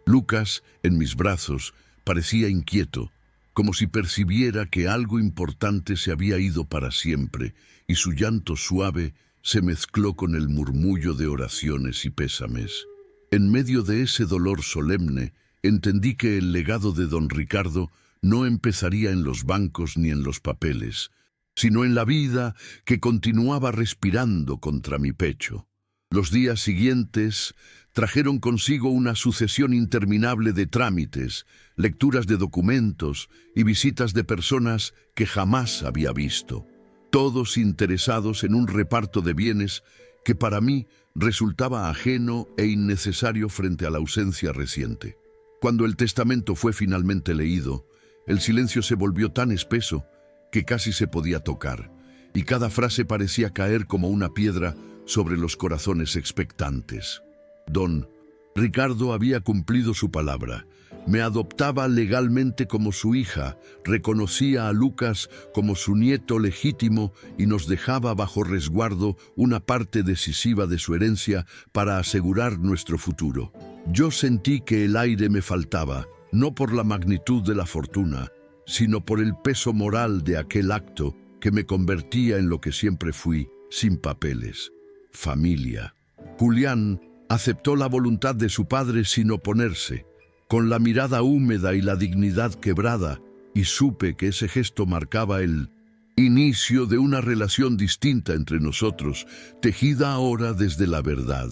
Lucas, en mis brazos, parecía inquieto, como si percibiera que algo importante se había ido para siempre, y su llanto suave se mezcló con el murmullo de oraciones y pésames. En medio de ese dolor solemne, entendí que el legado de don Ricardo no empezaría en los bancos ni en los papeles, sino en la vida que continuaba respirando contra mi pecho. Los días siguientes trajeron consigo una sucesión interminable de trámites, lecturas de documentos y visitas de personas que jamás había visto, todos interesados en un reparto de bienes que para mí resultaba ajeno e innecesario frente a la ausencia reciente. Cuando el testamento fue finalmente leído, el silencio se volvió tan espeso que casi se podía tocar, y cada frase parecía caer como una piedra sobre los corazones expectantes. Don Ricardo había cumplido su palabra. Me adoptaba legalmente como su hija, reconocía a Lucas como su nieto legítimo y nos dejaba bajo resguardo una parte decisiva de su herencia para asegurar nuestro futuro. Yo sentí que el aire me faltaba, no por la magnitud de la fortuna, sino por el peso moral de aquel acto que me convertía en lo que siempre fui, sin papeles: familia. Julián aceptó la voluntad de su padre sin oponerse, con la mirada húmeda y la dignidad quebrada, y supe que ese gesto marcaba el inicio de una relación distinta entre nosotros, tejida ahora desde la verdad.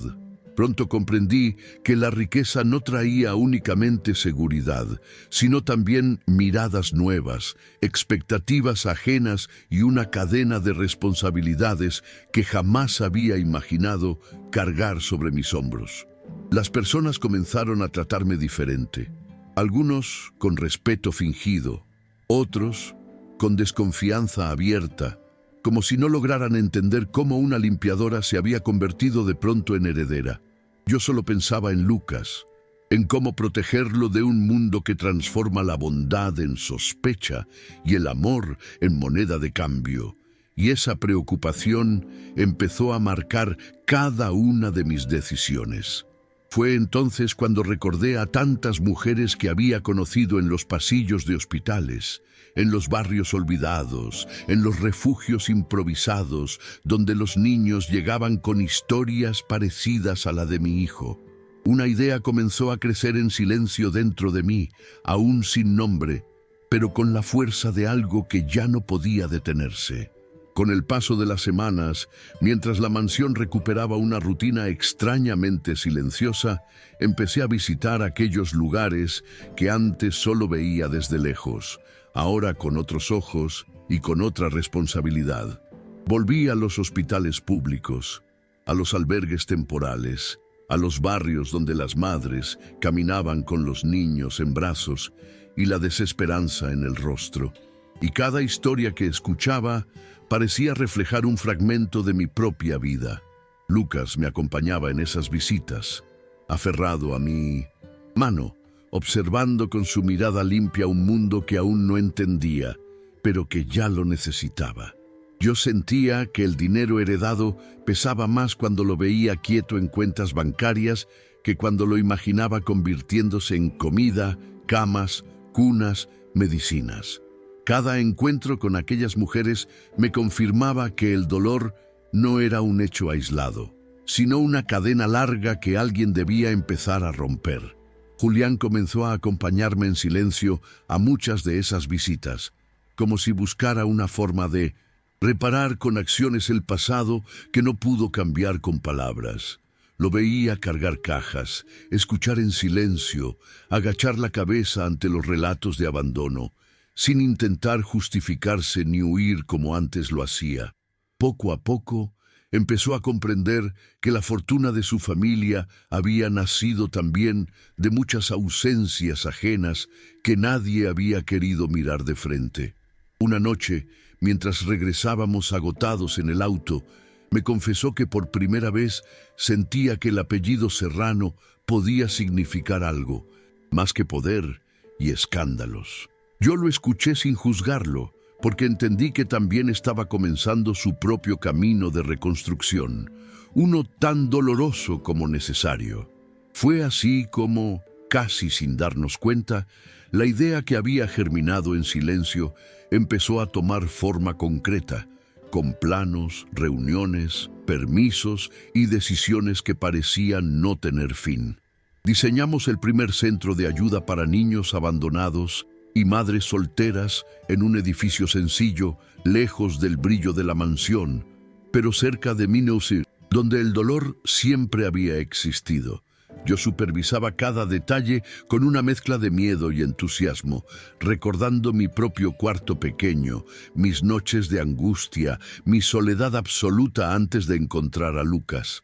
Pronto comprendí que la riqueza no traía únicamente seguridad, sino también miradas nuevas, expectativas ajenas y una cadena de responsabilidades que jamás había imaginado cargar sobre mis hombros. Las personas comenzaron a tratarme diferente, algunos con respeto fingido, otros con desconfianza abierta, como si no lograran entender cómo una limpiadora se había convertido de pronto en heredera. Yo solo pensaba en Lucas, en cómo protegerlo de un mundo que transforma la bondad en sospecha y el amor en moneda de cambio. Y esa preocupación empezó a marcar cada una de mis decisiones. Fue entonces cuando recordé a tantas mujeres que había conocido en los pasillos de hospitales, en los barrios olvidados, en los refugios improvisados, donde los niños llegaban con historias parecidas a la de mi hijo. Una idea comenzó a crecer en silencio dentro de mí, aún sin nombre, pero con la fuerza de algo que ya no podía detenerse. Con el paso de las semanas, mientras la mansión recuperaba una rutina extrañamente silenciosa, empecé a visitar aquellos lugares que antes solo veía desde lejos, ahora con otros ojos y con otra responsabilidad. Volví a los hospitales públicos, a los albergues temporales, a los barrios donde las madres caminaban con los niños en brazos y la desesperanza en el rostro. Y cada historia que escuchaba parecía reflejar un fragmento de mi propia vida. Lucas me acompañaba en esas visitas, aferrado a mi mano, observando con su mirada limpia un mundo que aún no entendía, pero que ya lo necesitaba. Yo sentía que el dinero heredado pesaba más cuando lo veía quieto en cuentas bancarias que cuando lo imaginaba convirtiéndose en comida, camas, cunas, medicinas. Cada encuentro con aquellas mujeres me confirmaba que el dolor no era un hecho aislado, sino una cadena larga que alguien debía empezar a romper. Julián comenzó a acompañarme en silencio a muchas de esas visitas, como si buscara una forma de reparar con acciones el pasado que no pudo cambiar con palabras. Lo veía cargar cajas, escuchar en silencio, agachar la cabeza ante los relatos de abandono, sin intentar justificarse ni huir como antes lo hacía. Poco a poco, empezó a comprender que la fortuna de su familia había nacido también de muchas ausencias ajenas que nadie había querido mirar de frente. Una noche, mientras regresábamos agotados en el auto, me confesó que por primera vez sentía que el apellido Serrano podía significar algo, más que poder, y escándalos. Yo lo escuché sin juzgarlo, porque entendí que también estaba comenzando su propio camino de reconstrucción, uno tan doloroso como necesario. Fue así como, casi sin darnos cuenta, la idea que había germinado en silencio empezó a tomar forma concreta, con planos, reuniones, permisos y decisiones que parecían no tener fin. Diseñamos el primer centro de ayuda para niños abandonados y madres solteras en un edificio sencillo, lejos del brillo de la mansión, pero cerca de Minusir, donde el dolor siempre había existido. Yo supervisaba cada detalle con una mezcla de miedo y entusiasmo, recordando mi propio cuarto pequeño, mis noches de angustia, mi soledad absoluta antes de encontrar a Lucas.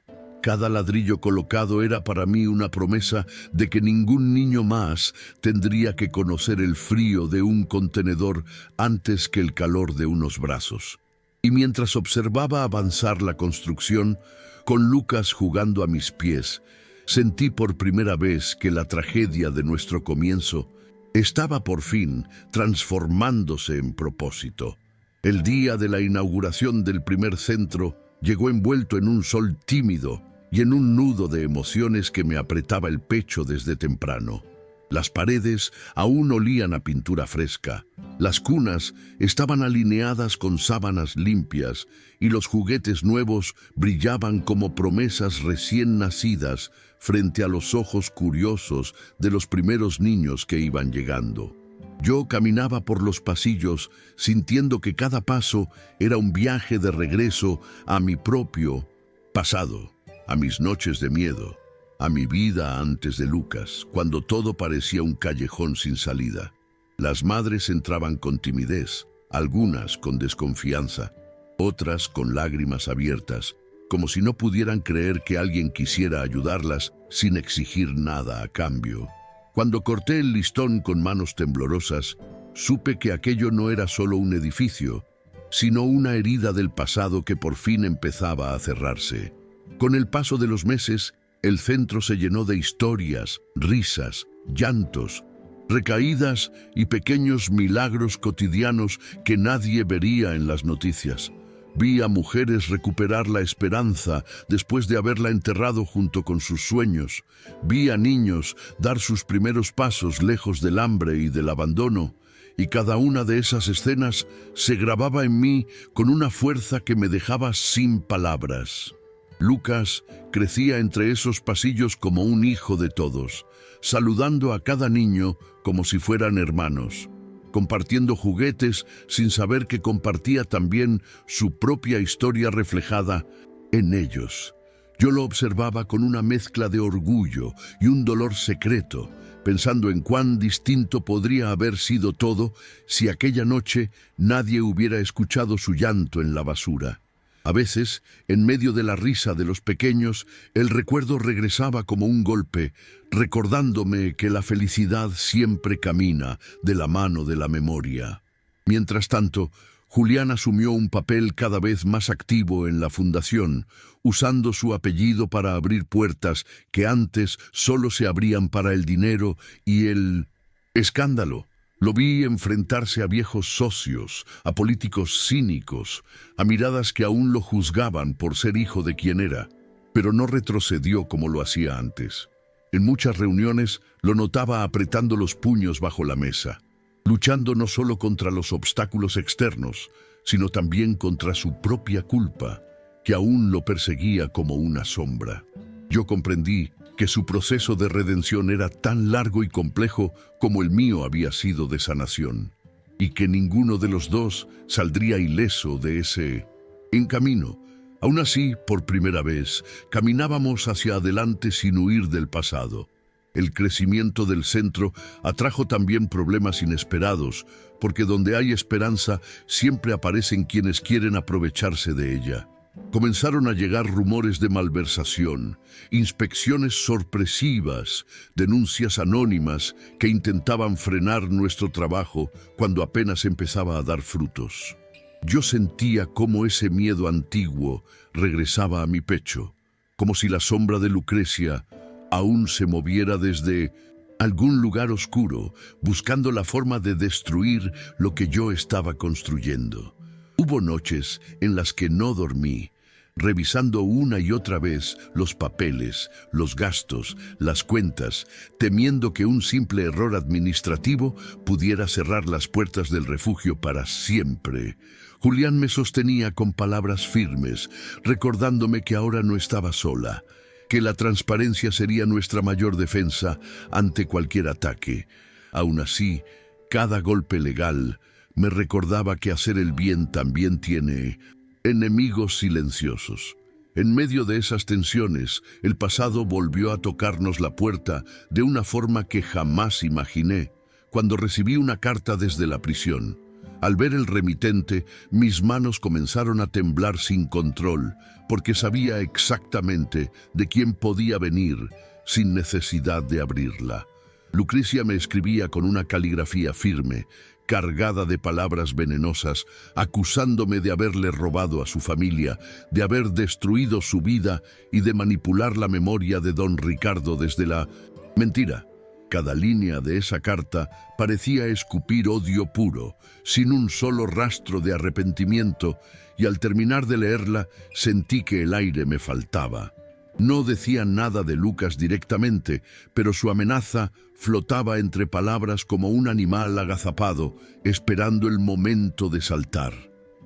Cada ladrillo colocado era para mí una promesa de que ningún niño más tendría que conocer el frío de un contenedor antes que el calor de unos brazos. Y mientras observaba avanzar la construcción, con Lucas jugando a mis pies, sentí por primera vez que la tragedia de nuestro comienzo estaba por fin transformándose en propósito. El día de la inauguración del primer centro llegó envuelto en un sol tímido y en un nudo de emociones que me apretaba el pecho desde temprano. Las paredes aún olían a pintura fresca, las cunas estaban alineadas con sábanas limpias y los juguetes nuevos brillaban como promesas recién nacidas frente a los ojos curiosos de los primeros niños que iban llegando. Yo caminaba por los pasillos sintiendo que cada paso era un viaje de regreso a mi propio pasado, a mis noches de miedo, a mi vida antes de Lucas, cuando todo parecía un callejón sin salida. Las madres entraban con timidez, algunas con desconfianza, otras con lágrimas abiertas, como si no pudieran creer que alguien quisiera ayudarlas sin exigir nada a cambio. Cuando corté el listón con manos temblorosas, supe que aquello no era solo un edificio, sino una herida del pasado que por fin empezaba a cerrarse. Con el paso de los meses, el centro se llenó de historias, risas, llantos, recaídas y pequeños milagros cotidianos que nadie vería en las noticias. Vi a mujeres recuperar la esperanza después de haberla enterrado junto con sus sueños. Vi a niños dar sus primeros pasos lejos del hambre y del abandono, y cada una de esas escenas se grababa en mí con una fuerza que me dejaba sin palabras. Lucas crecía entre esos pasillos como un hijo de todos, saludando a cada niño como si fueran hermanos, compartiendo juguetes sin saber que compartía también su propia historia reflejada en ellos. Yo lo observaba con una mezcla de orgullo y un dolor secreto, pensando en cuán distinto podría haber sido todo si aquella noche nadie hubiera escuchado su llanto en la basura. A veces, en medio de la risa de los pequeños, el recuerdo regresaba como un golpe, recordándome que la felicidad siempre camina de la mano de la memoria. Mientras tanto, Julián asumió un papel cada vez más activo en la fundación, usando su apellido para abrir puertas que antes solo se abrían para el dinero y el escándalo. Lo vi enfrentarse a viejos socios, a políticos cínicos, a miradas que aún lo juzgaban por ser hijo de quien era, pero no retrocedió como lo hacía antes. En muchas reuniones lo notaba apretando los puños bajo la mesa, luchando no solo contra los obstáculos externos, sino también contra su propia culpa, que aún lo perseguía como una sombra. Yo comprendí que su proceso de redención era tan largo y complejo como el mío había sido de sanación, y que ninguno de los dos saldría ileso de ese camino. Aún así, por primera vez, caminábamos hacia adelante sin huir del pasado. El crecimiento del centro atrajo también problemas inesperados, porque donde hay esperanza siempre aparecen quienes quieren aprovecharse de ella. Comenzaron a llegar rumores de malversación, inspecciones sorpresivas, denuncias anónimas que intentaban frenar nuestro trabajo cuando apenas empezaba a dar frutos. Yo sentía cómo ese miedo antiguo regresaba a mi pecho, como si la sombra de Lucrecia aún se moviera desde algún lugar oscuro, buscando la forma de destruir lo que yo estaba construyendo. Hubo noches en las que no dormí, revisando una y otra vez los papeles, los gastos, las cuentas, temiendo que un simple error administrativo pudiera cerrar las puertas del refugio para siempre. Julián me sostenía con palabras firmes, recordándome que ahora no estaba sola, que la transparencia sería nuestra mayor defensa ante cualquier ataque. Aún así, cada golpe legal me recordaba que hacer el bien también tiene enemigos silenciosos. En medio de esas tensiones, el pasado volvió a tocarnos la puerta de una forma que jamás imaginé, cuando recibí una carta desde la prisión. Al ver el remitente, mis manos comenzaron a temblar sin control, porque sabía exactamente de quién podía venir sin necesidad de abrirla. Lucrecia me escribía con una caligrafía firme, cargada de palabras venenosas, acusándome de haberle robado a su familia, de haber destruido su vida y de manipular la memoria de don Ricardo desde la mentira. Cada línea de esa carta parecía escupir odio puro, sin un solo rastro de arrepentimiento, y al terminar de leerla sentí que el aire me faltaba. No decía nada de Lucas directamente, pero su amenaza flotaba entre palabras como un animal agazapado, esperando el momento de saltar.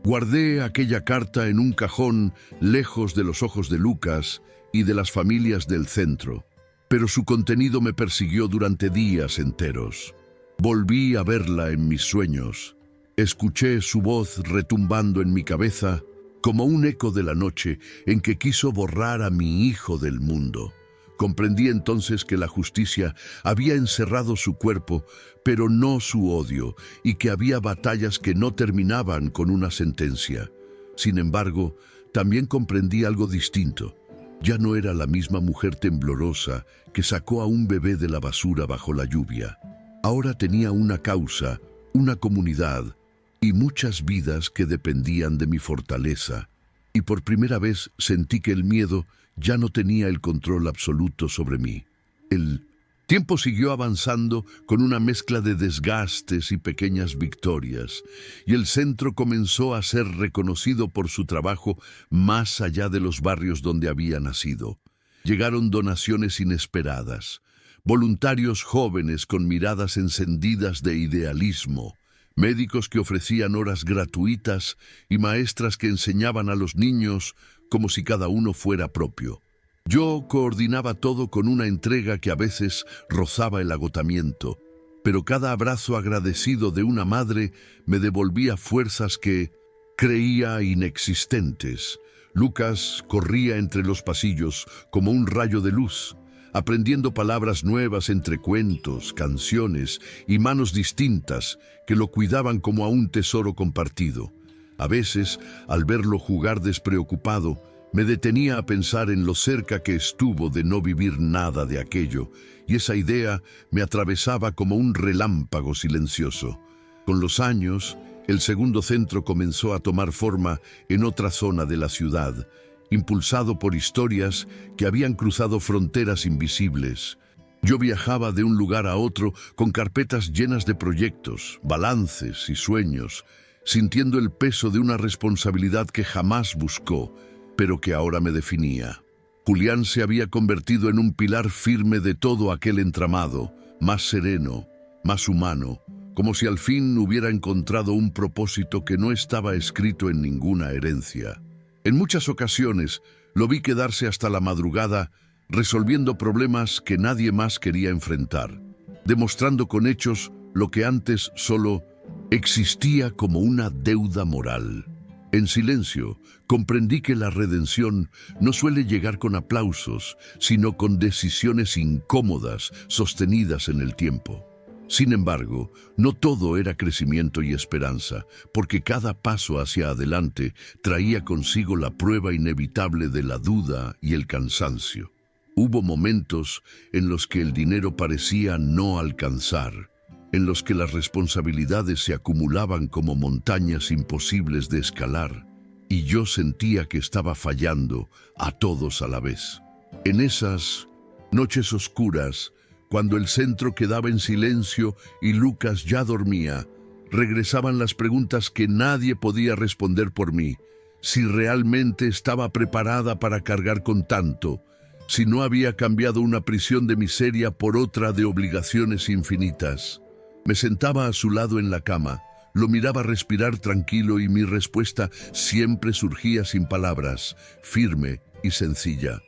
Guardé aquella carta en un cajón lejos de los ojos de Lucas y de las familias del centro, pero su contenido me persiguió durante días enteros. Volví a verla en mis sueños. Escuché su voz retumbando en mi cabeza como un eco de la noche en que quiso borrar a mi hijo del mundo. Comprendí entonces que la justicia había encerrado su cuerpo, pero no su odio, y que había batallas que no terminaban con una sentencia. Sin embargo, también comprendí algo distinto. Ya no era la misma mujer temblorosa que sacó a un bebé de la basura bajo la lluvia. Ahora tenía una causa, una comunidad y muchas vidas que dependían de mi fortaleza. Y por primera vez sentí que el miedo ya no tenía el control absoluto sobre mí. El tiempo siguió avanzando con una mezcla de desgastes y pequeñas victorias, y el centro comenzó a ser reconocido por su trabajo más allá de los barrios donde había nacido. Llegaron donaciones inesperadas, voluntarios jóvenes con miradas encendidas de idealismo, médicos que ofrecían horas gratuitas y maestras que enseñaban a los niños como si cada uno fuera propio. Yo coordinaba todo con una entrega que a veces rozaba el agotamiento, pero cada abrazo agradecido de una madre me devolvía fuerzas que creía inexistentes. Lucas corría entre los pasillos como un rayo de luz, aprendiendo palabras nuevas entre cuentos, canciones y manos distintas que lo cuidaban como a un tesoro compartido. A veces, al verlo jugar despreocupado, me detenía a pensar en lo cerca que estuvo de no vivir nada de aquello, y esa idea me atravesaba como un relámpago silencioso. Con los años, el segundo centro comenzó a tomar forma en otra zona de la ciudad, impulsado por historias que habían cruzado fronteras invisibles. Yo viajaba de un lugar a otro con carpetas llenas de proyectos, balances y sueños, sintiendo el peso de una responsabilidad que jamás buscó, pero que ahora me definía. Julián se había convertido en un pilar firme de todo aquel entramado, más sereno, más humano, como si al fin hubiera encontrado un propósito que no estaba escrito en ninguna herencia. En muchas ocasiones lo vi quedarse hasta la madrugada resolviendo problemas que nadie más quería enfrentar, demostrando con hechos lo que antes solo existía como una deuda moral. En silencio, comprendí que la redención no suele llegar con aplausos, sino con decisiones incómodas sostenidas en el tiempo. Sin embargo, no todo era crecimiento y esperanza, porque cada paso hacia adelante traía consigo la prueba inevitable de la duda y el cansancio. Hubo momentos en los que el dinero parecía no alcanzar, en los que las responsabilidades se acumulaban como montañas imposibles de escalar, y yo sentía que estaba fallando a todos a la vez. En esas noches oscuras, Cuando el centro quedaba en silencio y Lucas ya dormía, regresaban las preguntas que nadie podía responder por mí. Si realmente estaba preparada para cargar con tanto, si no había cambiado una prisión de miseria por otra de obligaciones infinitas. Me sentaba a su lado en la cama, lo miraba respirar tranquilo y mi respuesta siempre surgía sin palabras, firme y sencilla.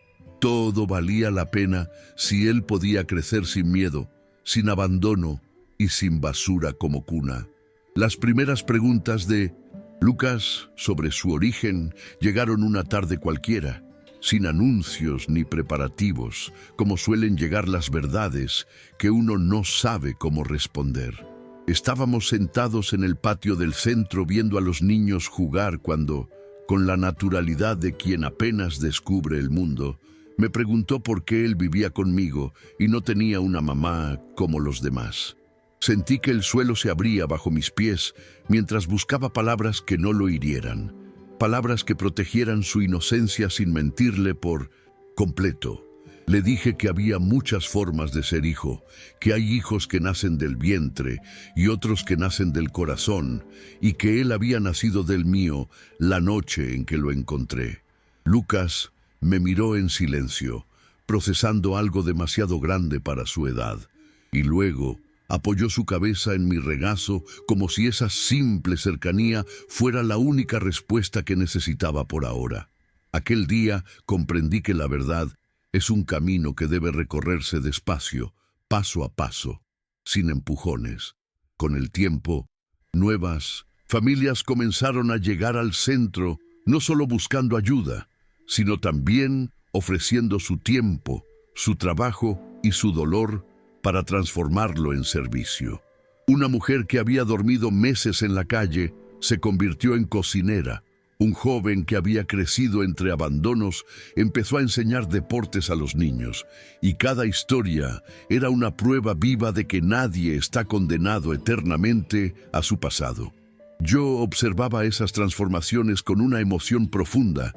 Todo valía la pena si él podía crecer sin miedo, sin abandono y sin basura como cuna. Las primeras preguntas de Lucas sobre su origen llegaron una tarde cualquiera, sin anuncios ni preparativos, como suelen llegar las verdades que uno no sabe cómo responder. Estábamos sentados en el patio del centro viendo a los niños jugar cuando, con la naturalidad de quien apenas descubre el mundo, me preguntó por qué él vivía conmigo y no tenía una mamá como los demás. Sentí que el suelo se abría bajo mis pies mientras buscaba palabras que no lo hirieran, palabras que protegieran su inocencia sin mentirle por completo. Le dije que había muchas formas de ser hijo, que hay hijos que nacen del vientre y otros que nacen del corazón, y que él había nacido del mío la noche en que lo encontré. Lucas me miró en silencio, procesando algo demasiado grande para su edad, y luego apoyó su cabeza en mi regazo como si esa simple cercanía fuera la única respuesta que necesitaba por ahora. Aquel día comprendí que la verdad es un camino que debe recorrerse despacio, paso a paso, sin empujones. Con el tiempo, nuevas familias comenzaron a llegar al centro, no solo buscando ayuda, sino también ofreciendo su tiempo, su trabajo y su dolor para transformarlo en servicio. Una mujer que había dormido meses en la calle se convirtió en cocinera. Un joven que había crecido entre abandonos empezó a enseñar deportes a los niños, y cada historia era una prueba viva de que nadie está condenado eternamente a su pasado. Yo observaba esas transformaciones con una emoción profunda,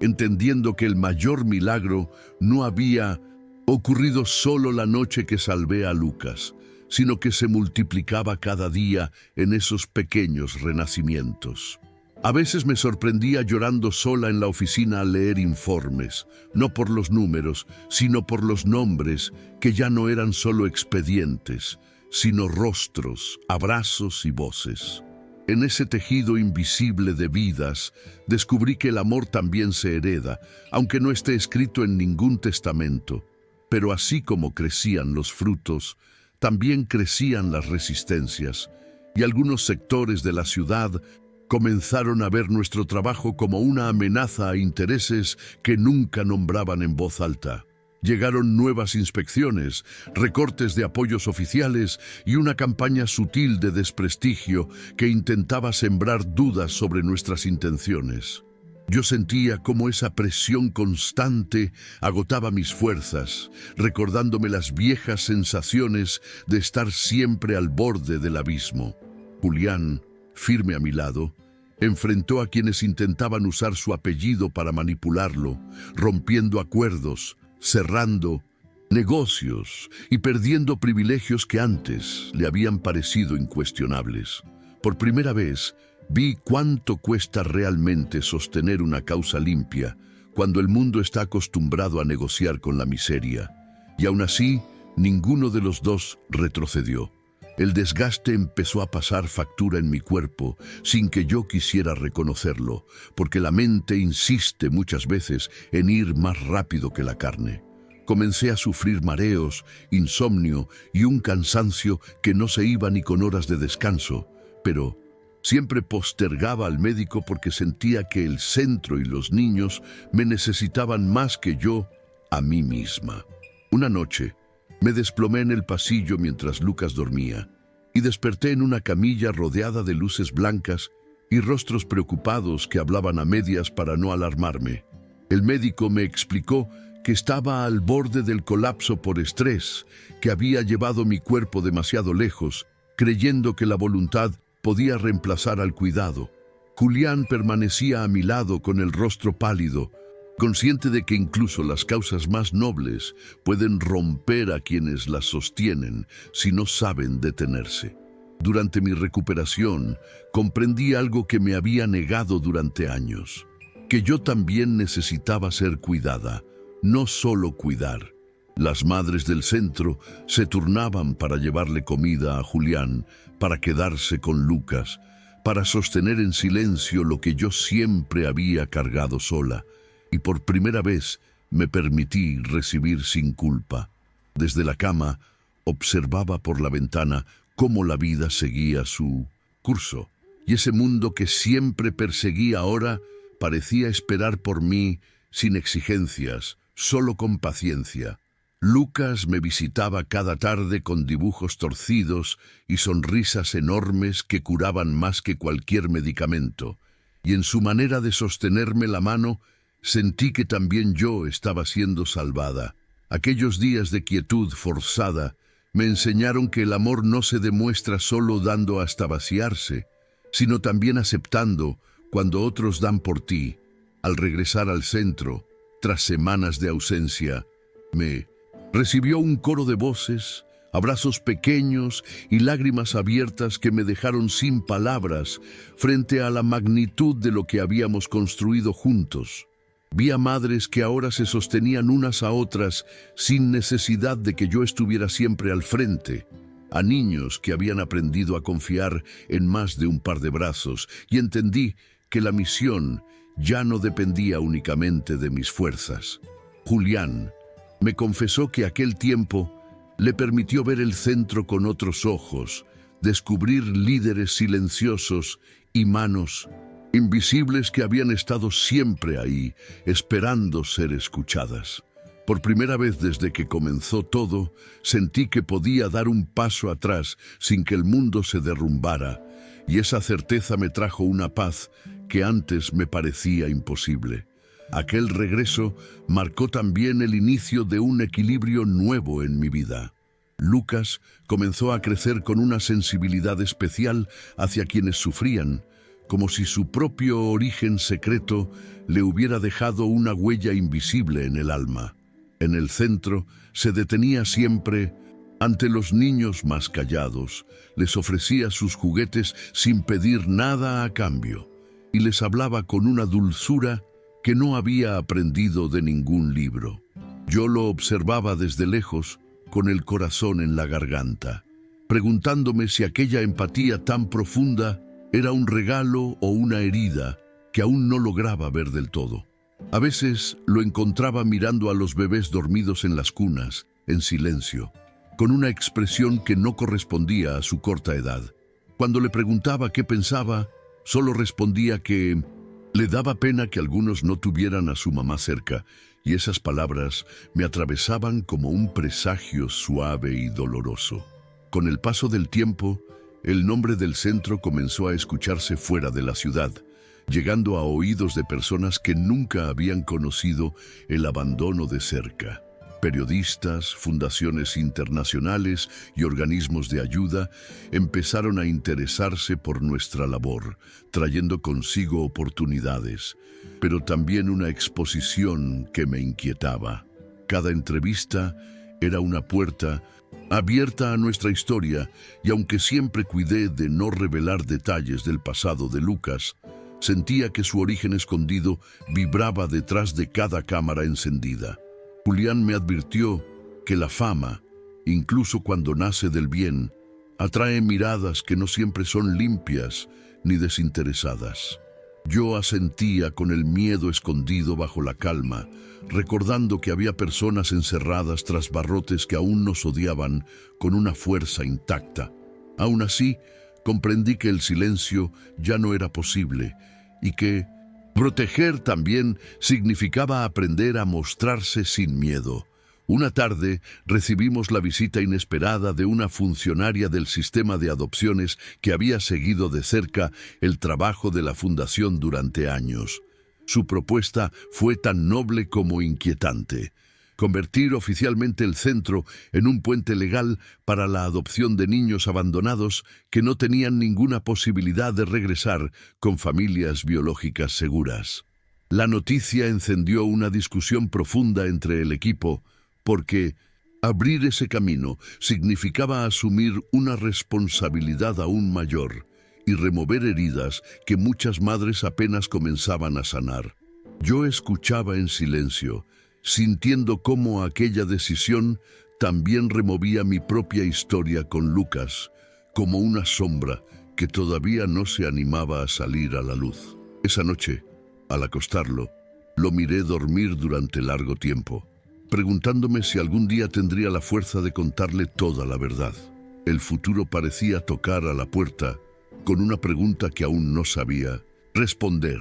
entendiendo que el mayor milagro no había ocurrido solo la noche que salvé a Lucas, sino que se multiplicaba cada día en esos pequeños renacimientos. A veces me sorprendía llorando sola en la oficina al leer informes, no por los números, sino por los nombres, que ya no eran solo expedientes, sino rostros, abrazos y voces. En ese tejido invisible de vidas, descubrí que el amor también se hereda, aunque no esté escrito en ningún testamento. Pero así como crecían los frutos, también crecían las resistencias, y algunos sectores de la ciudad comenzaron a ver nuestro trabajo como una amenaza a intereses que nunca nombraban en voz alta. Llegaron nuevas inspecciones, recortes de apoyos oficiales y una campaña sutil de desprestigio que intentaba sembrar dudas sobre nuestras intenciones. Yo sentía cómo esa presión constante agotaba mis fuerzas, recordándome las viejas sensaciones de estar siempre al borde del abismo. Julián, firme a mi lado, enfrentó a quienes intentaban usar su apellido para manipularlo, rompiendo acuerdos, cerrando negocios y perdiendo privilegios que antes le habían parecido incuestionables. Por primera vez, vi cuánto cuesta realmente sostener una causa limpia cuando el mundo está acostumbrado a negociar con la miseria. Y aún así, ninguno de los dos retrocedió. El desgaste empezó a pasar factura en mi cuerpo sin que yo quisiera reconocerlo, porque la mente insiste muchas veces en ir más rápido que la carne. Comencé a sufrir mareos, insomnio y un cansancio que no se iba ni con horas de descanso, pero siempre postergaba al médico porque sentía que el centro y los niños me necesitaban más que yo a mí misma. Una noche, me desplomé en el pasillo mientras Lucas dormía y desperté en una camilla rodeada de luces blancas y rostros preocupados que hablaban a medias para no alarmarme. El médico me explicó que estaba al borde del colapso por estrés, que había llevado mi cuerpo demasiado lejos, creyendo que la voluntad podía reemplazar al cuidado. Julián permanecía a mi lado con el rostro pálido, consciente de que incluso las causas más nobles pueden romper a quienes las sostienen si no saben detenerse. Durante mi recuperación, comprendí algo que me había negado durante años, que yo también necesitaba ser cuidada, no solo cuidar. Las madres del centro se turnaban para llevarle comida a Julián, para quedarse con Lucas, para sostener en silencio lo que yo siempre había cargado sola, y por primera vez me permití recibir sin culpa. Desde la cama, observaba por la ventana cómo la vida seguía su curso, y ese mundo que siempre perseguía ahora parecía esperar por mí sin exigencias, solo con paciencia. Lucas me visitaba cada tarde con dibujos torcidos y sonrisas enormes que curaban más que cualquier medicamento, y en su manera de sostenerme la mano sentí que también yo estaba siendo salvada. Aquellos días de quietud forzada me enseñaron que el amor no se demuestra solo dando hasta vaciarse, sino también aceptando cuando otros dan por ti. Al regresar al centro, tras semanas de ausencia, me recibió un coro de voces, abrazos pequeños y lágrimas abiertas que me dejaron sin palabras frente a la magnitud de lo que habíamos construido juntos. Vi a madres que ahora se sostenían unas a otras sin necesidad de que yo estuviera siempre al frente, a niños que habían aprendido a confiar en más de un par de brazos, y entendí que la misión ya no dependía únicamente de mis fuerzas. Julián me confesó que aquel tiempo le permitió ver el centro con otros ojos, descubrir líderes silenciosos y manos invisibles que habían estado siempre ahí, esperando ser escuchadas. Por primera vez desde que comenzó todo, sentí que podía dar un paso atrás sin que el mundo se derrumbara, y esa certeza me trajo una paz que antes me parecía imposible. Aquel regreso marcó también el inicio de un equilibrio nuevo en mi vida. Lucas comenzó a crecer con una sensibilidad especial hacia quienes sufrían, como si su propio origen secreto le hubiera dejado una huella invisible en el alma. En el centro se detenía siempre ante los niños más callados, les ofrecía sus juguetes sin pedir nada a cambio, y les hablaba con una dulzura que no había aprendido de ningún libro. Yo lo observaba desde lejos, con el corazón en la garganta, preguntándome si aquella empatía tan profunda era un regalo o una herida que aún no lograba ver del todo. A veces lo encontraba mirando a los bebés dormidos en las cunas, en silencio, con una expresión que no correspondía a su corta edad. Cuando le preguntaba qué pensaba, solo respondía que le daba pena que algunos no tuvieran a su mamá cerca, y esas palabras me atravesaban como un presagio suave y doloroso. Con el paso del tiempo, el nombre del centro comenzó a escucharse fuera de la ciudad, llegando a oídos de personas que nunca habían conocido el abandono de cerca. Periodistas, fundaciones internacionales y organismos de ayuda empezaron a interesarse por nuestra labor, trayendo consigo oportunidades, pero también una exposición que me inquietaba. Cada entrevista era una puerta abierta a nuestra historia, y aunque siempre cuidé de no revelar detalles del pasado de Lucas, sentía que su origen escondido vibraba detrás de cada cámara encendida. Julián me advirtió que la fama, incluso cuando nace del bien, atrae miradas que no siempre son limpias ni desinteresadas. Yo asentía con el miedo escondido bajo la calma, recordando que había personas encerradas tras barrotes que aún nos odiaban con una fuerza intacta. Aún así, comprendí que el silencio ya no era posible y que proteger también significaba aprender a mostrarse sin miedo. Una tarde recibimos la visita inesperada de una funcionaria del sistema de adopciones que había seguido de cerca el trabajo de la fundación durante años. Su propuesta fue tan noble como inquietante: convertir oficialmente el centro en un puente legal para la adopción de niños abandonados que no tenían ninguna posibilidad de regresar con familias biológicas seguras. La noticia encendió una discusión profunda entre el equipo, porque abrir ese camino significaba asumir una responsabilidad aún mayor y remover heridas que muchas madres apenas comenzaban a sanar. Yo escuchaba en silencio, sintiendo cómo aquella decisión también removía mi propia historia con Lucas, como una sombra que todavía no se animaba a salir a la luz. Esa noche, al acostarlo, lo miré dormir durante largo tiempo, preguntándome si algún día tendría la fuerza de contarle toda la verdad. El futuro parecía tocar a la puerta con una pregunta que aún no sabía responder.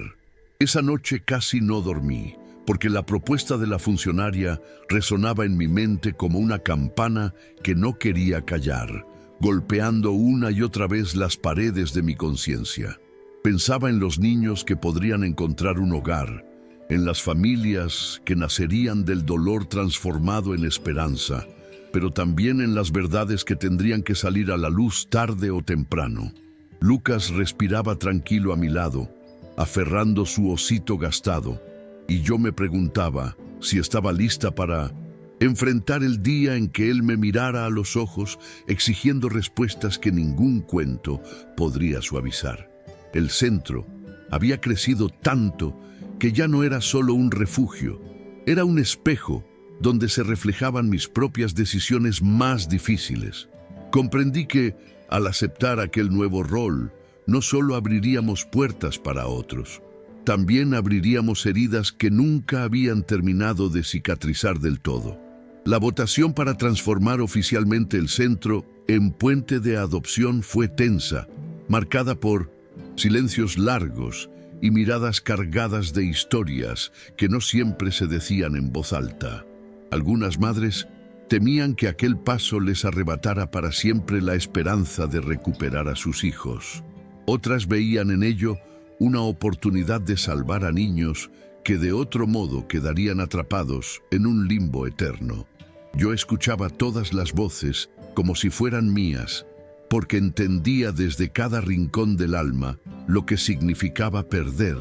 Esa noche casi no dormí, porque la propuesta de la funcionaria resonaba en mi mente como una campana que no quería callar, golpeando una y otra vez las paredes de mi conciencia. Pensaba en los niños que podrían encontrar un hogar, en las familias que nacerían del dolor transformado en esperanza, pero también en las verdades que tendrían que salir a la luz tarde o temprano. Lucas respiraba tranquilo a mi lado, aferrando su osito gastado, y yo me preguntaba si estaba lista para enfrentar el día en que él me mirara a los ojos, exigiendo respuestas que ningún cuento podría suavizar. El centro había crecido tanto que ya no era solo un refugio, era un espejo donde se reflejaban mis propias decisiones más difíciles. Comprendí que, al aceptar aquel nuevo rol, no solo abriríamos puertas para otros, también abriríamos heridas que nunca habían terminado de cicatrizar del todo. La votación para transformar oficialmente el centro en puente de adopción fue tensa, marcada por silencios largos y miradas cargadas de historias que no siempre se decían en voz alta. Algunas madres temían que aquel paso les arrebatara para siempre la esperanza de recuperar a sus hijos. Otras veían en ello una oportunidad de salvar a niños que de otro modo quedarían atrapados en un limbo eterno. Yo escuchaba todas las voces como si fueran mías, porque entendía desde cada rincón del alma lo que significaba perder,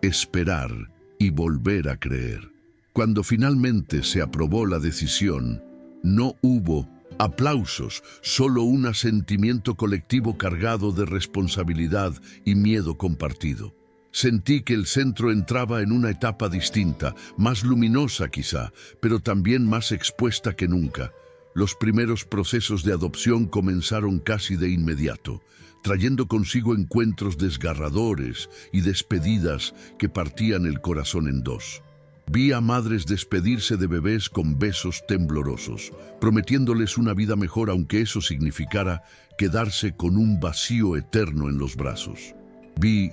esperar y volver a creer. Cuando finalmente se aprobó la decisión, no hubo aplausos, solo un asentimiento colectivo cargado de responsabilidad y miedo compartido. Sentí que el centro entraba en una etapa distinta, más luminosa quizá, pero también más expuesta que nunca. Los primeros procesos de adopción comenzaron casi de inmediato, trayendo consigo encuentros desgarradores y despedidas que partían el corazón en dos. Vi a madres despedirse de bebés con besos temblorosos, prometiéndoles una vida mejor aunque eso significara quedarse con un vacío eterno en los brazos. Vi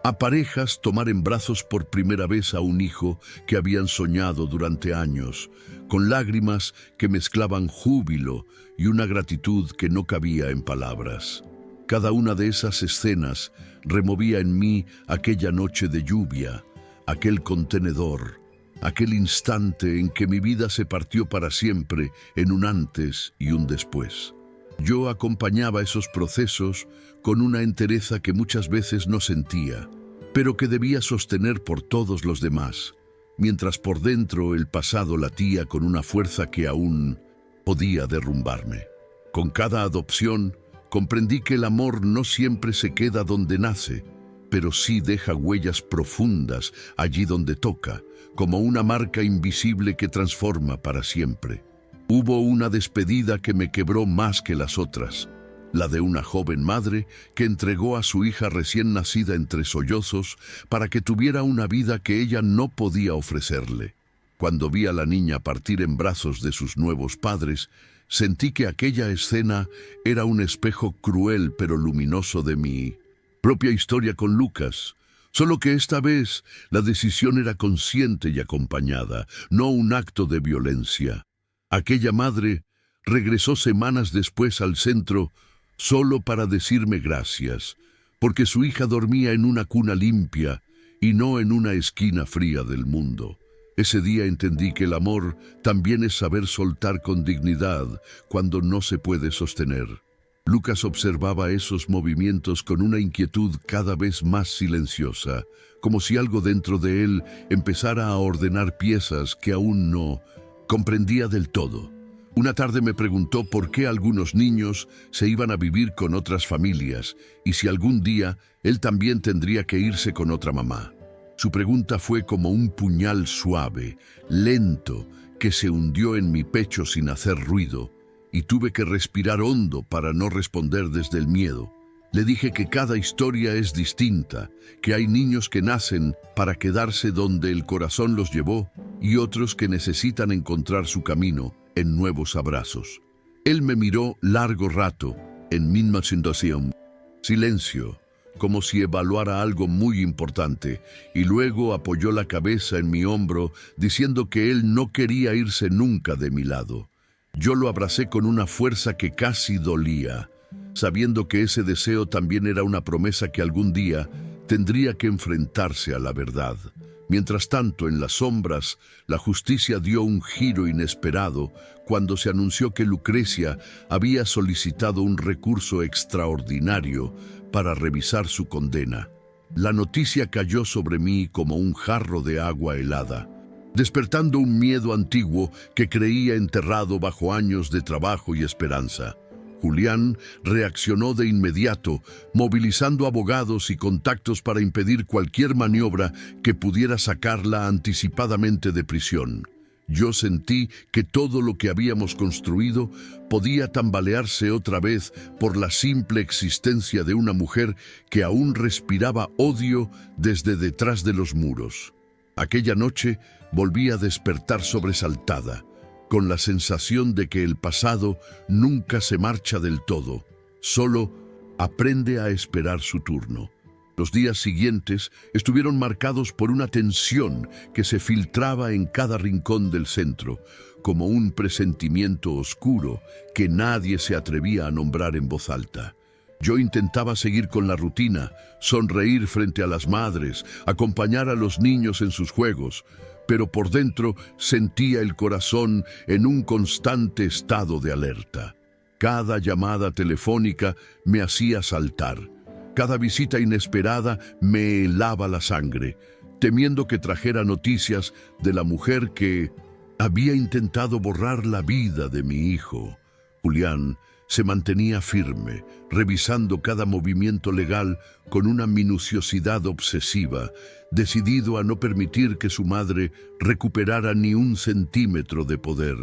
a parejas tomar en brazos por primera vez a un hijo que habían soñado durante años, con lágrimas que mezclaban júbilo y una gratitud que no cabía en palabras. Cada una de esas escenas removía en mí aquella noche de lluvia, aquel contenedor, aquel instante en que mi vida se partió para siempre en un antes y un después. Yo acompañaba esos procesos con una entereza que muchas veces no sentía, pero que debía sostener por todos los demás, mientras por dentro el pasado latía con una fuerza que aún podía derrumbarme. Con cada adopción, comprendí que el amor no siempre se queda donde nace, pero sí deja huellas profundas allí donde toca, como una marca invisible que transforma para siempre. Hubo una despedida que me quebró más que las otras, la de una joven madre que entregó a su hija recién nacida entre sollozos para que tuviera una vida que ella no podía ofrecerle. Cuando vi a la niña partir en brazos de sus nuevos padres, sentí que aquella escena era un espejo cruel pero luminoso de mi propia historia con Lucas, solo que esta vez la decisión era consciente y acompañada, no un acto de violencia. Aquella madre regresó semanas después al centro solo para decirme gracias, porque su hija dormía en una cuna limpia y no en una esquina fría del mundo. Ese día entendí que el amor también es saber soltar con dignidad cuando no se puede sostener. Lucas observaba esos movimientos con una inquietud cada vez más silenciosa, como si algo dentro de él empezara a ordenar piezas que aún no comprendía del todo. Una tarde me preguntó por qué algunos niños se iban a vivir con otras familias y si algún día él también tendría que irse con otra mamá. Su pregunta fue como un puñal suave, lento, que se hundió en mi pecho sin hacer ruido, y tuve que respirar hondo para no responder desde el miedo. Le dije que cada historia es distinta, que hay niños que nacen para quedarse donde el corazón los llevó y otros que necesitan encontrar su camino en nuevos abrazos. Él me miró largo rato, en misma situación. Silencio, como si evaluara algo muy importante, y luego apoyó la cabeza en mi hombro, diciendo que él no quería irse nunca de mi lado. Yo lo abracé con una fuerza que casi dolía, sabiendo que ese deseo también era una promesa que algún día tendría que enfrentarse a la verdad. Mientras tanto, en las sombras, la justicia dio un giro inesperado cuando se anunció que Lucrecia había solicitado un recurso extraordinario para revisar su condena. La noticia cayó sobre mí como un jarro de agua helada, despertando un miedo antiguo que creía enterrado bajo años de trabajo y esperanza. Julián reaccionó de inmediato, movilizando abogados y contactos para impedir cualquier maniobra que pudiera sacarla anticipadamente de prisión. Yo sentí que todo lo que habíamos construido podía tambalearse otra vez por la simple existencia de una mujer que aún respiraba odio desde detrás de los muros. Aquella noche volví a despertar sobresaltada, con la sensación de que el pasado nunca se marcha del todo, solo aprende a esperar su turno. Los días siguientes estuvieron marcados por una tensión que se filtraba en cada rincón del centro, como un presentimiento oscuro que nadie se atrevía a nombrar en voz alta. Yo intentaba seguir con la rutina, sonreír frente a las madres, acompañar a los niños en sus juegos, pero por dentro sentía el corazón en un constante estado de alerta. Cada llamada telefónica me hacía saltar. Cada visita inesperada me helaba la sangre, temiendo que trajera noticias de la mujer que había intentado borrar la vida de mi hijo. Julián se mantenía firme, revisando cada movimiento legal con una minuciosidad obsesiva, decidido a no permitir que su madre recuperara ni un centímetro de poder.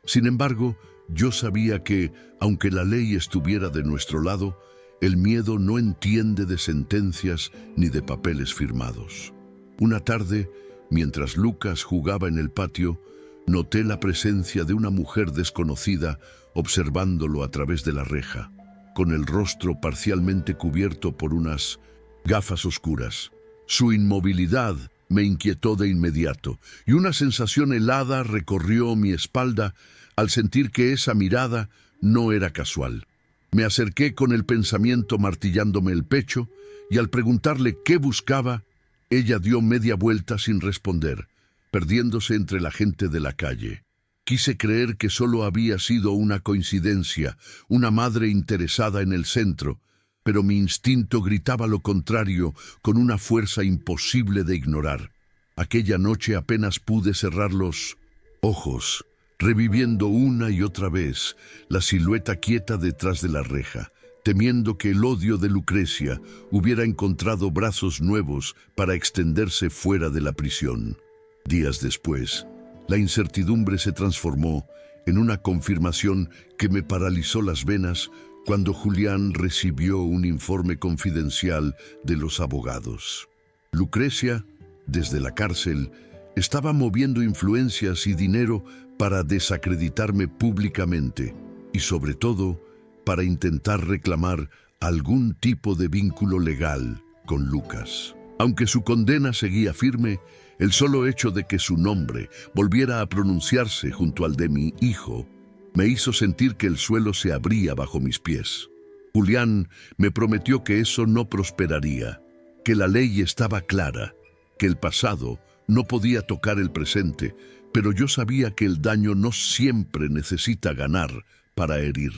Sin embargo, yo sabía que, aunque la ley estuviera de nuestro lado, el miedo no entiende de sentencias ni de papeles firmados. Una tarde, mientras Lucas jugaba en el patio, noté la presencia de una mujer desconocida observándolo a través de la reja, con el rostro parcialmente cubierto por unas gafas oscuras. Su inmovilidad me inquietó de inmediato, y una sensación helada recorrió mi espalda al sentir que esa mirada no era casual. Me acerqué con el pensamiento martillándome el pecho, y al preguntarle qué buscaba, ella dio media vuelta sin responder, perdiéndose entre la gente de la calle. Quise creer que solo había sido una coincidencia, una madre interesada en el centro, pero mi instinto gritaba lo contrario con una fuerza imposible de ignorar. Aquella noche apenas pude cerrar los ojos, reviviendo una y otra vez la silueta quieta detrás de la reja, temiendo que el odio de Lucrecia hubiera encontrado brazos nuevos para extenderse fuera de la prisión. Días después, la incertidumbre se transformó en una confirmación que me paralizó las venas cuando Julián recibió un informe confidencial de los abogados. Lucrecia, desde la cárcel, estaba moviendo influencias y dinero para desacreditarme públicamente y, sobre todo, para intentar reclamar algún tipo de vínculo legal con Lucas. Aunque su condena seguía firme, el solo hecho de que su nombre volviera a pronunciarse junto al de mi hijo me hizo sentir que el suelo se abría bajo mis pies. Julián me prometió que eso no prosperaría, que la ley estaba clara, que el pasado no podía tocar el presente, pero yo sabía que el daño no siempre necesita ganar para herir.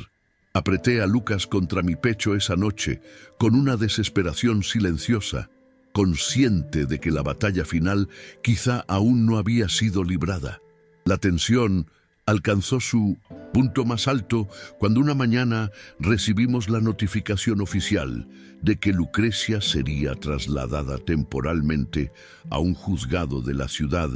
Apreté a Lucas contra mi pecho esa noche con una desesperación silenciosa, consciente de que la batalla final quizá aún no había sido librada. La tensión alcanzó su punto más alto cuando una mañana recibimos la notificación oficial de que Lucrecia sería trasladada temporalmente a un juzgado de la ciudad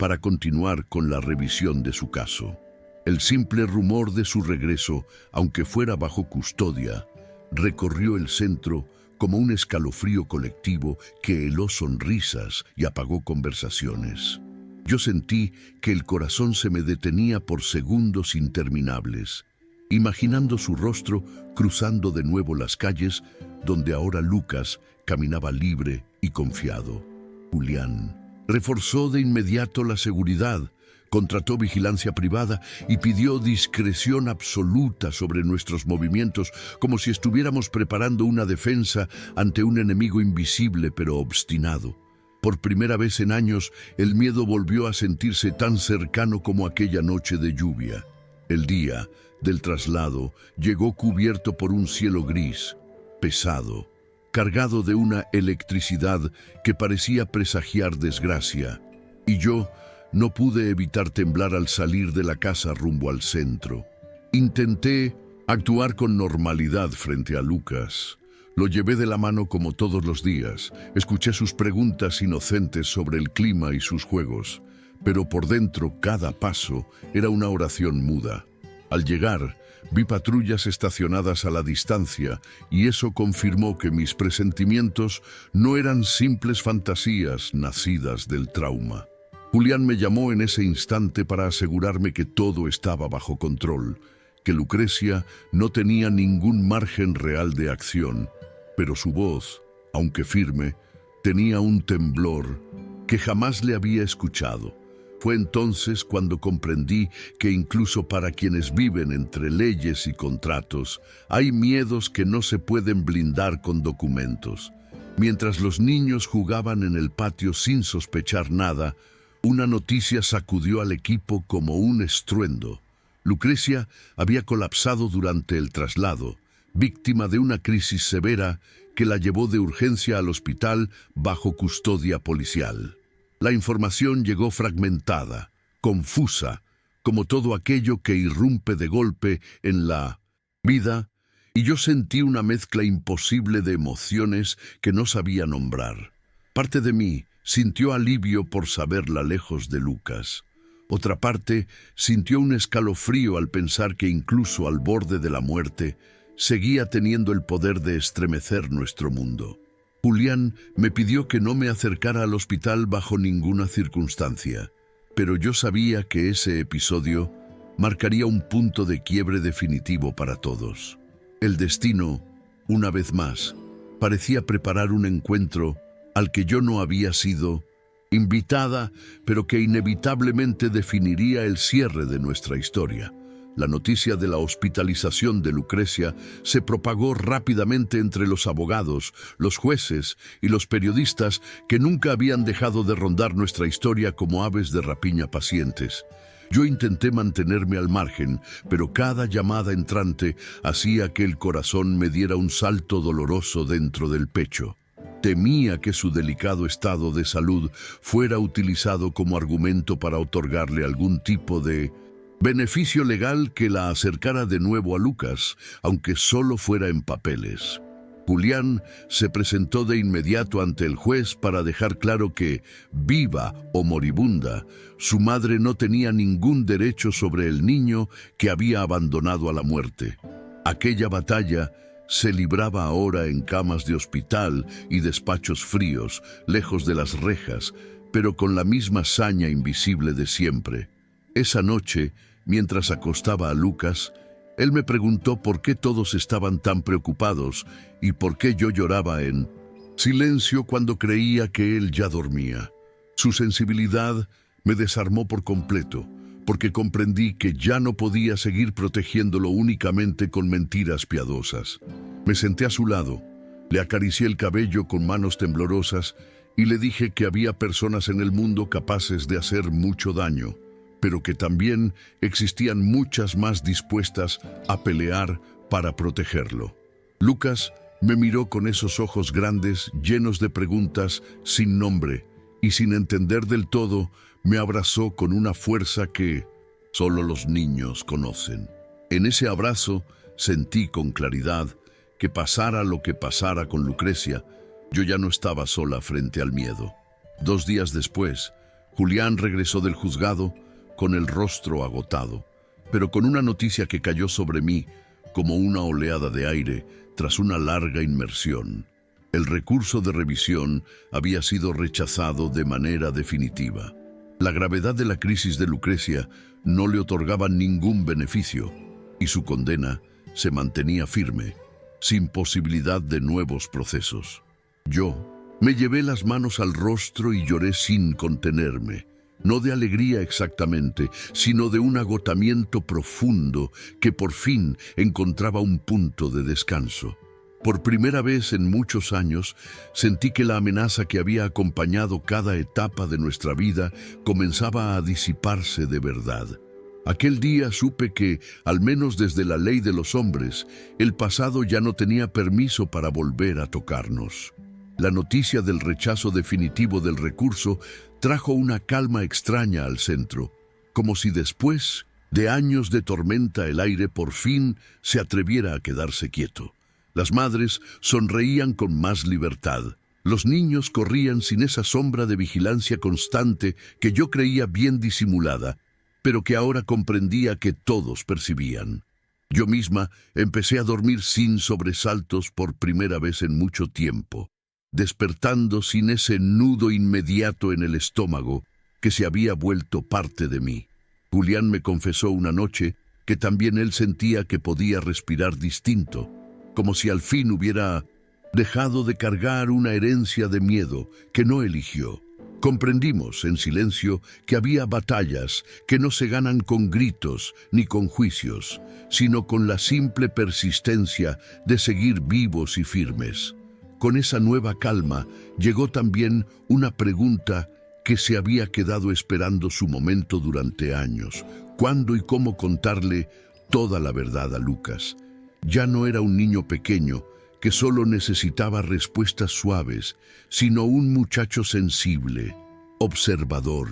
para continuar con la revisión de su caso. El simple rumor de su regreso, aunque fuera bajo custodia, recorrió el centro como un escalofrío colectivo que heló sonrisas y apagó conversaciones. Yo sentí que el corazón se me detenía por segundos interminables, imaginando su rostro cruzando de nuevo las calles donde ahora Lucas caminaba libre y confiado. Julián reforzó de inmediato la seguridad, contrató vigilancia privada y pidió discreción absoluta sobre nuestros movimientos, como si estuviéramos preparando una defensa ante un enemigo invisible pero obstinado. Por primera vez en años, el miedo volvió a sentirse tan cercano como aquella noche de lluvia. El día del traslado llegó cubierto por un cielo gris, pesado, cargado de una electricidad que parecía presagiar desgracia, y yo no pude evitar temblar al salir de la casa rumbo al centro. Intenté actuar con normalidad frente a Lucas. Lo llevé de la mano como todos los días. Escuché sus preguntas inocentes sobre el clima y sus juegos, pero por dentro cada paso era una oración muda. Al llegar, vi patrullas estacionadas a la distancia y eso confirmó que mis presentimientos no eran simples fantasías nacidas del trauma. Julián me llamó en ese instante para asegurarme que todo estaba bajo control, que Lucrecia no tenía ningún margen real de acción, pero su voz, aunque firme, tenía un temblor que jamás le había escuchado. Fue entonces cuando comprendí que incluso para quienes viven entre leyes y contratos, hay miedos que no se pueden blindar con documentos. Mientras los niños jugaban en el patio sin sospechar nada, una noticia sacudió al equipo como un estruendo. Lucrecia había colapsado durante el traslado, víctima de una crisis severa que la llevó de urgencia al hospital bajo custodia policial. La información llegó fragmentada, confusa, como todo aquello que irrumpe de golpe en la vida, y yo sentí una mezcla imposible de emociones que no sabía nombrar. Parte de mí sintió alivio por saberla lejos de Lucas. Otra parte sintió un escalofrío al pensar que incluso al borde de la muerte, seguía teniendo el poder de estremecer nuestro mundo. Julián me pidió que no me acercara al hospital bajo ninguna circunstancia, pero yo sabía que ese episodio marcaría un punto de quiebre definitivo para todos. El destino, una vez más, parecía preparar un encuentro al que yo no había sido invitada, pero que inevitablemente definiría el cierre de nuestra historia. La noticia de la hospitalización de Lucrecia se propagó rápidamente entre los abogados, los jueces y los periodistas que nunca habían dejado de rondar nuestra historia como aves de rapiña pacientes. Yo intenté mantenerme al margen, pero cada llamada entrante hacía que el corazón me diera un salto doloroso dentro del pecho. Temía que su delicado estado de salud fuera utilizado como argumento para otorgarle algún tipo de beneficio legal que la acercara de nuevo a Lucas, aunque solo fuera en papeles. Julián se presentó de inmediato ante el juez para dejar claro que, viva o moribunda, su madre no tenía ningún derecho sobre el niño que había abandonado a la muerte. Aquella batalla se libraba ahora en camas de hospital y despachos fríos, lejos de las rejas, pero con la misma saña invisible de siempre. Esa noche, mientras acostaba a Lucas, él me preguntó por qué todos estaban tan preocupados y por qué yo lloraba en silencio cuando creía que él ya dormía. Su sensibilidad me desarmó por completo, porque comprendí que ya no podía seguir protegiéndolo únicamente con mentiras piadosas. Me senté a su lado, le acaricié el cabello con manos temblorosas y le dije que había personas en el mundo capaces de hacer mucho daño, pero que también existían muchas más dispuestas a pelear para protegerlo. Lucas me miró con esos ojos grandes, llenos de preguntas, sin nombre, y sin entender del todo, me abrazó con una fuerza que solo los niños conocen. En ese abrazo sentí con claridad que pasara lo que pasara con Lucrecia, yo ya no estaba sola frente al miedo. 2 días después, Julián regresó del juzgado con el rostro agotado, pero con una noticia que cayó sobre mí como una oleada de aire tras una larga inmersión. El recurso de revisión había sido rechazado de manera definitiva. La gravedad de la crisis de Lucrecia no le otorgaba ningún beneficio y su condena se mantenía firme, sin posibilidad de nuevos procesos. Yo me llevé las manos al rostro y lloré sin contenerme, no de alegría exactamente, sino de un agotamiento profundo que por fin encontraba un punto de descanso. Por primera vez en muchos años, sentí que la amenaza que había acompañado cada etapa de nuestra vida comenzaba a disiparse de verdad. Aquel día supe que, al menos desde la ley de los hombres, el pasado ya no tenía permiso para volver a tocarnos. La noticia del rechazo definitivo del recurso trajo una calma extraña al centro, como si después de años de tormenta el aire por fin se atreviera a quedarse quieto. Las madres sonreían con más libertad. Los niños corrían sin esa sombra de vigilancia constante que yo creía bien disimulada, pero que ahora comprendía que todos percibían. Yo misma empecé a dormir sin sobresaltos por primera vez en mucho tiempo, despertando sin ese nudo inmediato en el estómago que se había vuelto parte de mí. Julián me confesó una noche que también él sentía que podía respirar distinto, como si al fin hubiera dejado de cargar una herencia de miedo que no eligió. Comprendimos en silencio que había batallas que no se ganan con gritos ni con juicios, sino con la simple persistencia de seguir vivos y firmes. Con esa nueva calma llegó también una pregunta que se había quedado esperando su momento durante años. ¿Cuándo y cómo contarle toda la verdad a Lucas? Ya no era un niño pequeño que solo necesitaba respuestas suaves, sino un muchacho sensible, observador,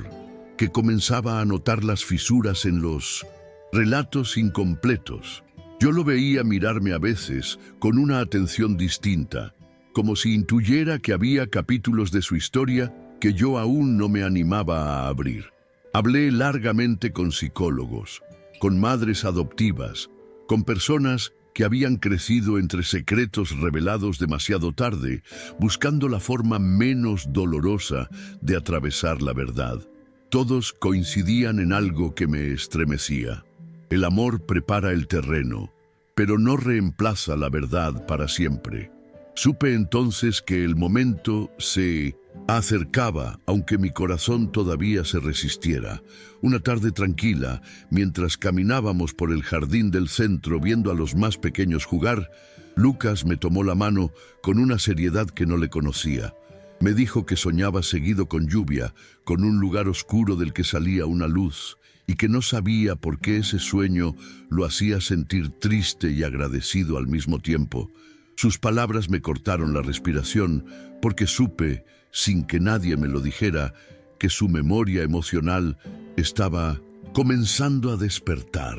que comenzaba a notar las fisuras en los relatos incompletos. Yo lo veía mirarme a veces con una atención distinta, como si intuyera que había capítulos de su historia que yo aún no me animaba a abrir. Hablé largamente con psicólogos, con madres adoptivas, con personas que habían crecido entre secretos revelados demasiado tarde, buscando la forma menos dolorosa de atravesar la verdad. Todos coincidían en algo que me estremecía. El amor prepara el terreno, pero no reemplaza la verdad para siempre. Supe entonces que el momento se acercaba, aunque mi corazón todavía se resistiera. Una tarde tranquila, mientras caminábamos por el jardín del centro viendo a los más pequeños jugar, Lucas me tomó la mano con una seriedad que no le conocía. Me dijo que soñaba seguido con lluvia, con un lugar oscuro del que salía una luz, y que no sabía por qué ese sueño lo hacía sentir triste y agradecido al mismo tiempo. Sus palabras me cortaron la respiración porque supe, sin que nadie me lo dijera, que su memoria emocional estaba comenzando a despertar.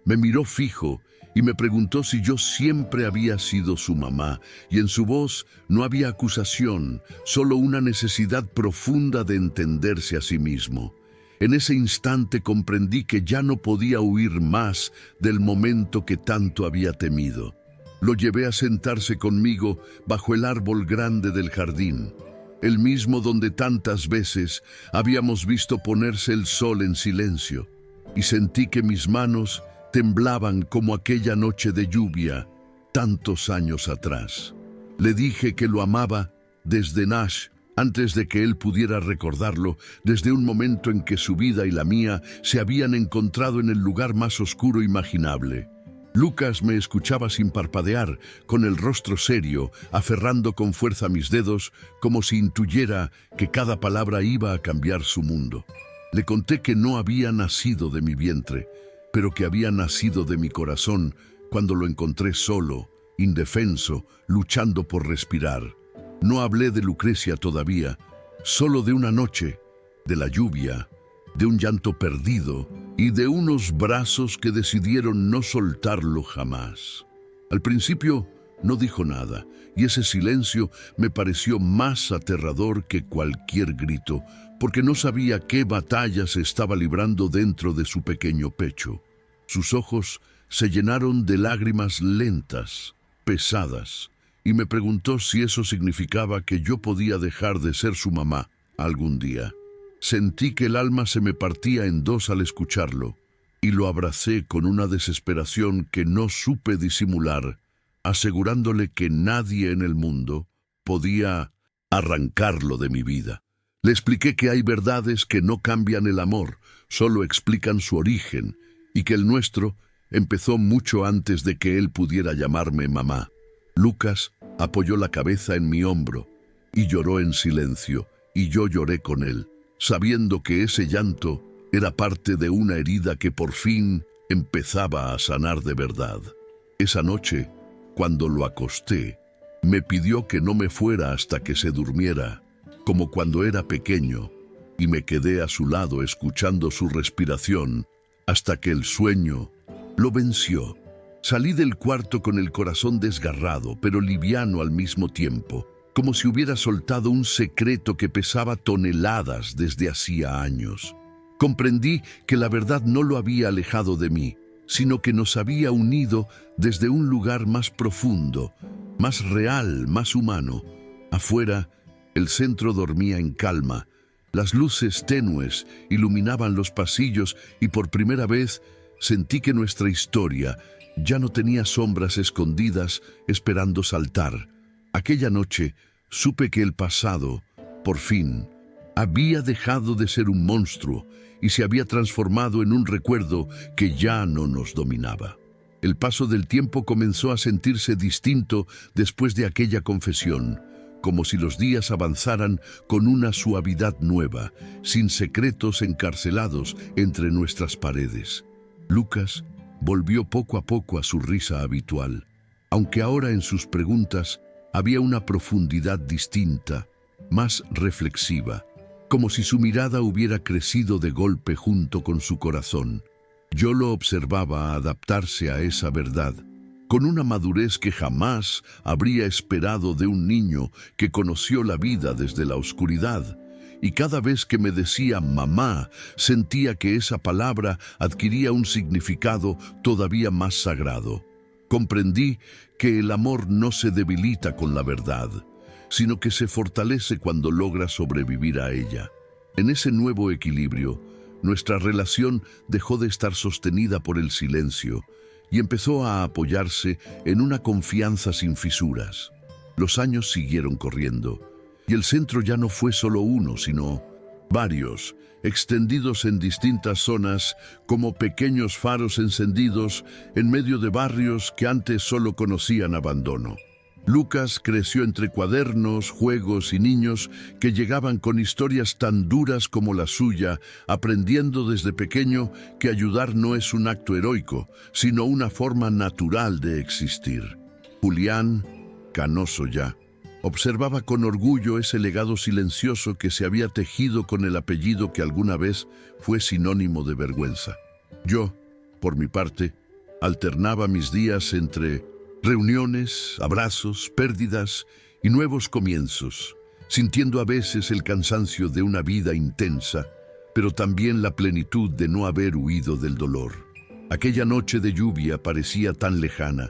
Me miró fijo y me preguntó si yo siempre había sido su mamá, y en su voz no había acusación, solo una necesidad profunda de entenderse a sí mismo. En ese instante comprendí que ya no podía huir más del momento que tanto había temido. Lo llevé a sentarse conmigo bajo el árbol grande del jardín, el mismo donde tantas veces habíamos visto ponerse el sol en silencio, y sentí que mis manos temblaban como aquella noche de lluvia, tantos años atrás. Le dije que lo amaba desde Nash, antes de que él pudiera recordarlo, desde un momento en que su vida y la mía se habían encontrado en el lugar más oscuro imaginable. Lucas me escuchaba sin parpadear, con el rostro serio, aferrando con fuerza mis dedos, como si intuyera que cada palabra iba a cambiar su mundo. Le conté que no había nacido de mi vientre, pero que había nacido de mi corazón, cuando lo encontré solo, indefenso, luchando por respirar. No hablé de Lucrecia todavía, solo de una noche, de la lluvia, de un llanto perdido y de unos brazos que decidieron no soltarlo jamás. Al principio no dijo nada, y ese silencio me pareció más aterrador que cualquier grito, porque no sabía qué batalla se estaba librando dentro de su pequeño pecho. Sus ojos se llenaron de lágrimas lentas, pesadas, y me preguntó si eso significaba que yo podía dejar de ser su mamá algún día. Sentí que el alma se me partía en dos al escucharlo, y lo abracé con una desesperación que no supe disimular, asegurándole que nadie en el mundo podía arrancarlo de mi vida. Le expliqué que hay verdades que no cambian el amor, solo explican su origen, y que el nuestro empezó mucho antes de que él pudiera llamarme mamá. Lucas apoyó la cabeza en mi hombro y lloró en silencio, y yo lloré con él, sabiendo que ese llanto era parte de una herida que por fin empezaba a sanar de verdad. Esa noche, cuando lo acosté, me pidió que no me fuera hasta que se durmiera, como cuando era pequeño, y me quedé a su lado escuchando su respiración hasta que el sueño lo venció. Salí del cuarto con el corazón desgarrado, pero liviano al mismo tiempo, como si hubiera soltado un secreto que pesaba toneladas desde hacía años. Comprendí que la verdad no lo había alejado de mí, sino que nos había unido desde un lugar más profundo, más real, más humano. Afuera, el centro dormía en calma. Las luces tenues iluminaban los pasillos y por primera vez sentí que nuestra historia ya no tenía sombras escondidas esperando saltar. Aquella noche supe que el pasado, por fin, había dejado de ser un monstruo y se había transformado en un recuerdo que ya no nos dominaba. El paso del tiempo comenzó a sentirse distinto después de aquella confesión, como si los días avanzaran con una suavidad nueva, sin secretos encarcelados entre nuestras paredes. Lucas volvió poco a poco a su risa habitual, aunque ahora en sus preguntas había una profundidad distinta, más reflexiva, como si su mirada hubiera crecido de golpe junto con su corazón. Yo lo observaba adaptarse a esa verdad, con una madurez que jamás habría esperado de un niño que conoció la vida desde la oscuridad. Y cada vez que me decía mamá, sentía que esa palabra adquiría un significado todavía más sagrado. Comprendí que el amor no se debilita con la verdad, sino que se fortalece cuando logra sobrevivir a ella. En ese nuevo equilibrio, nuestra relación dejó de estar sostenida por el silencio y empezó a apoyarse en una confianza sin fisuras. Los años siguieron corriendo, y el centro ya no fue solo uno, sino varios, extendidos en distintas zonas como pequeños faros encendidos en medio de barrios que antes solo conocían abandono. Lucas creció entre cuadernos, juegos y niños que llegaban con historias tan duras como la suya, aprendiendo desde pequeño que ayudar no es un acto heroico, sino una forma natural de existir. Julián, canoso ya, observaba con orgullo ese legado silencioso que se había tejido con el apellido que alguna vez fue sinónimo de vergüenza. Yo, por mi parte, alternaba mis días entre reuniones, abrazos, pérdidas y nuevos comienzos, sintiendo a veces el cansancio de una vida intensa, pero también la plenitud de no haber huido del dolor. Aquella noche de lluvia parecía tan lejana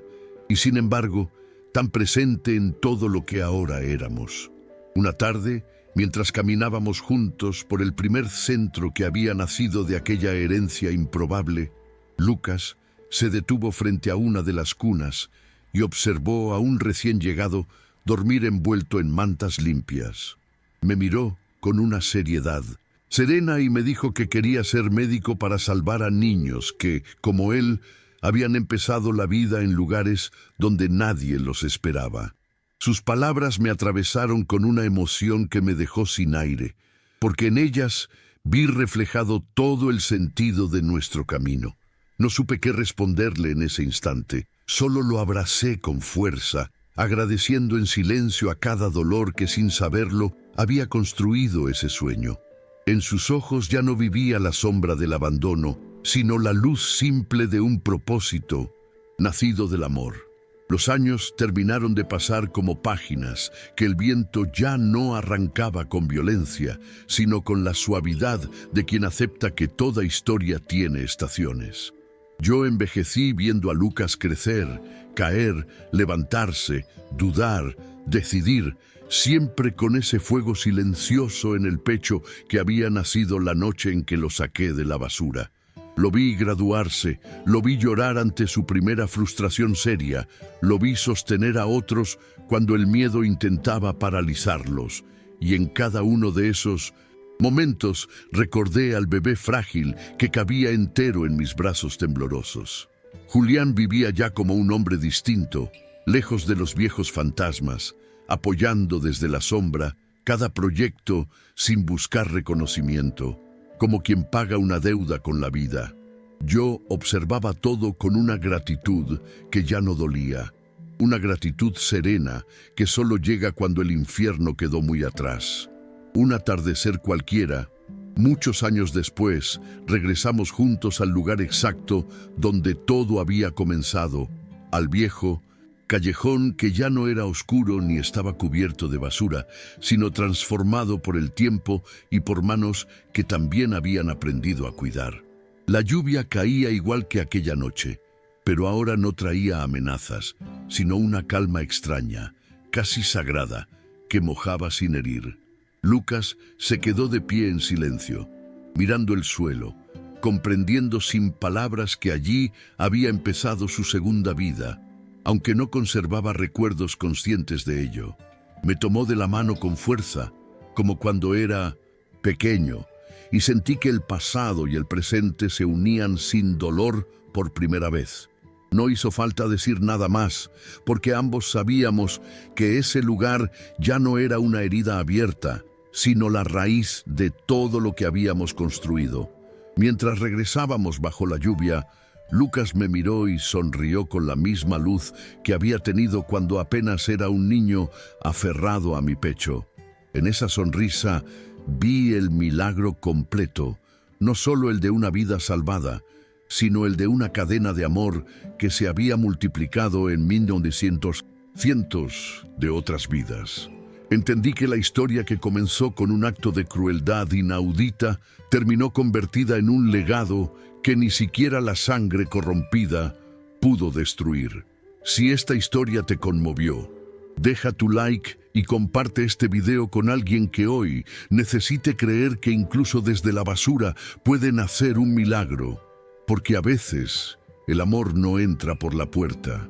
y, sin embargo, tan presente en todo lo que ahora éramos. Una tarde, mientras caminábamos juntos por el primer centro que había nacido de aquella herencia improbable, Lucas se detuvo frente a una de las cunas y observó a un recién llegado dormir envuelto en mantas limpias. Me miró con una seriedad serena y me dijo que quería ser médico para salvar a niños que, como él, habían empezado la vida en lugares donde nadie los esperaba. Sus palabras me atravesaron con una emoción que me dejó sin aire, porque en ellas vi reflejado todo el sentido de nuestro camino. No supe qué responderle en ese instante. Solo lo abracé con fuerza, agradeciendo en silencio a cada dolor que sin saberlo había construido ese sueño. En sus ojos ya no vivía la sombra del abandono, sino la luz simple de un propósito, nacido del amor. Los años terminaron de pasar como páginas que el viento ya no arrancaba con violencia, sino con la suavidad de quien acepta que toda historia tiene estaciones. Yo envejecí viendo a Lucas crecer, caer, levantarse, dudar, decidir, siempre con ese fuego silencioso en el pecho que había nacido la noche en que lo saqué de la basura. Lo vi graduarse, lo vi llorar ante su primera frustración seria, lo vi sostener a otros cuando el miedo intentaba paralizarlos, y en cada uno de esos momentos recordé al bebé frágil que cabía entero en mis brazos temblorosos. Julián vivía ya como un hombre distinto, lejos de los viejos fantasmas, apoyando desde la sombra cada proyecto sin buscar reconocimiento, como quien paga una deuda con la vida. Yo observaba todo con una gratitud que ya no dolía, una gratitud serena que solo llega cuando el infierno quedó muy atrás. Un atardecer cualquiera, muchos años después, regresamos juntos al lugar exacto donde todo había comenzado, al viejo callejón que ya no era oscuro ni estaba cubierto de basura, sino transformado por el tiempo y por manos que también habían aprendido a cuidar. La lluvia caía igual que aquella noche, pero ahora no traía amenazas, sino una calma extraña, casi sagrada, que mojaba sin herir. Lucas se quedó de pie en silencio, mirando el suelo, comprendiendo sin palabras que allí había empezado su segunda vida, aunque no conservaba recuerdos conscientes de ello. Me tomó de la mano con fuerza, como cuando era pequeño, y sentí que el pasado y el presente se unían sin dolor por primera vez. No hizo falta decir nada más, porque ambos sabíamos que ese lugar ya no era una herida abierta, sino la raíz de todo lo que habíamos construido. Mientras regresábamos bajo la lluvia, Lucas me miró y sonrió con la misma luz que había tenido cuando apenas era un niño aferrado a mi pecho. En esa sonrisa vi el milagro completo, no solo el de una vida salvada, sino el de una cadena de amor que se había multiplicado en 1900 cientos de otras vidas. Entendí que la historia que comenzó con un acto de crueldad inaudita terminó convertida en un legado que ni siquiera la sangre corrompida pudo destruir. Si esta historia te conmovió, deja tu like y comparte este video con alguien que hoy necesite creer que incluso desde la basura puede nacer un milagro, porque a veces el amor no entra por la puerta.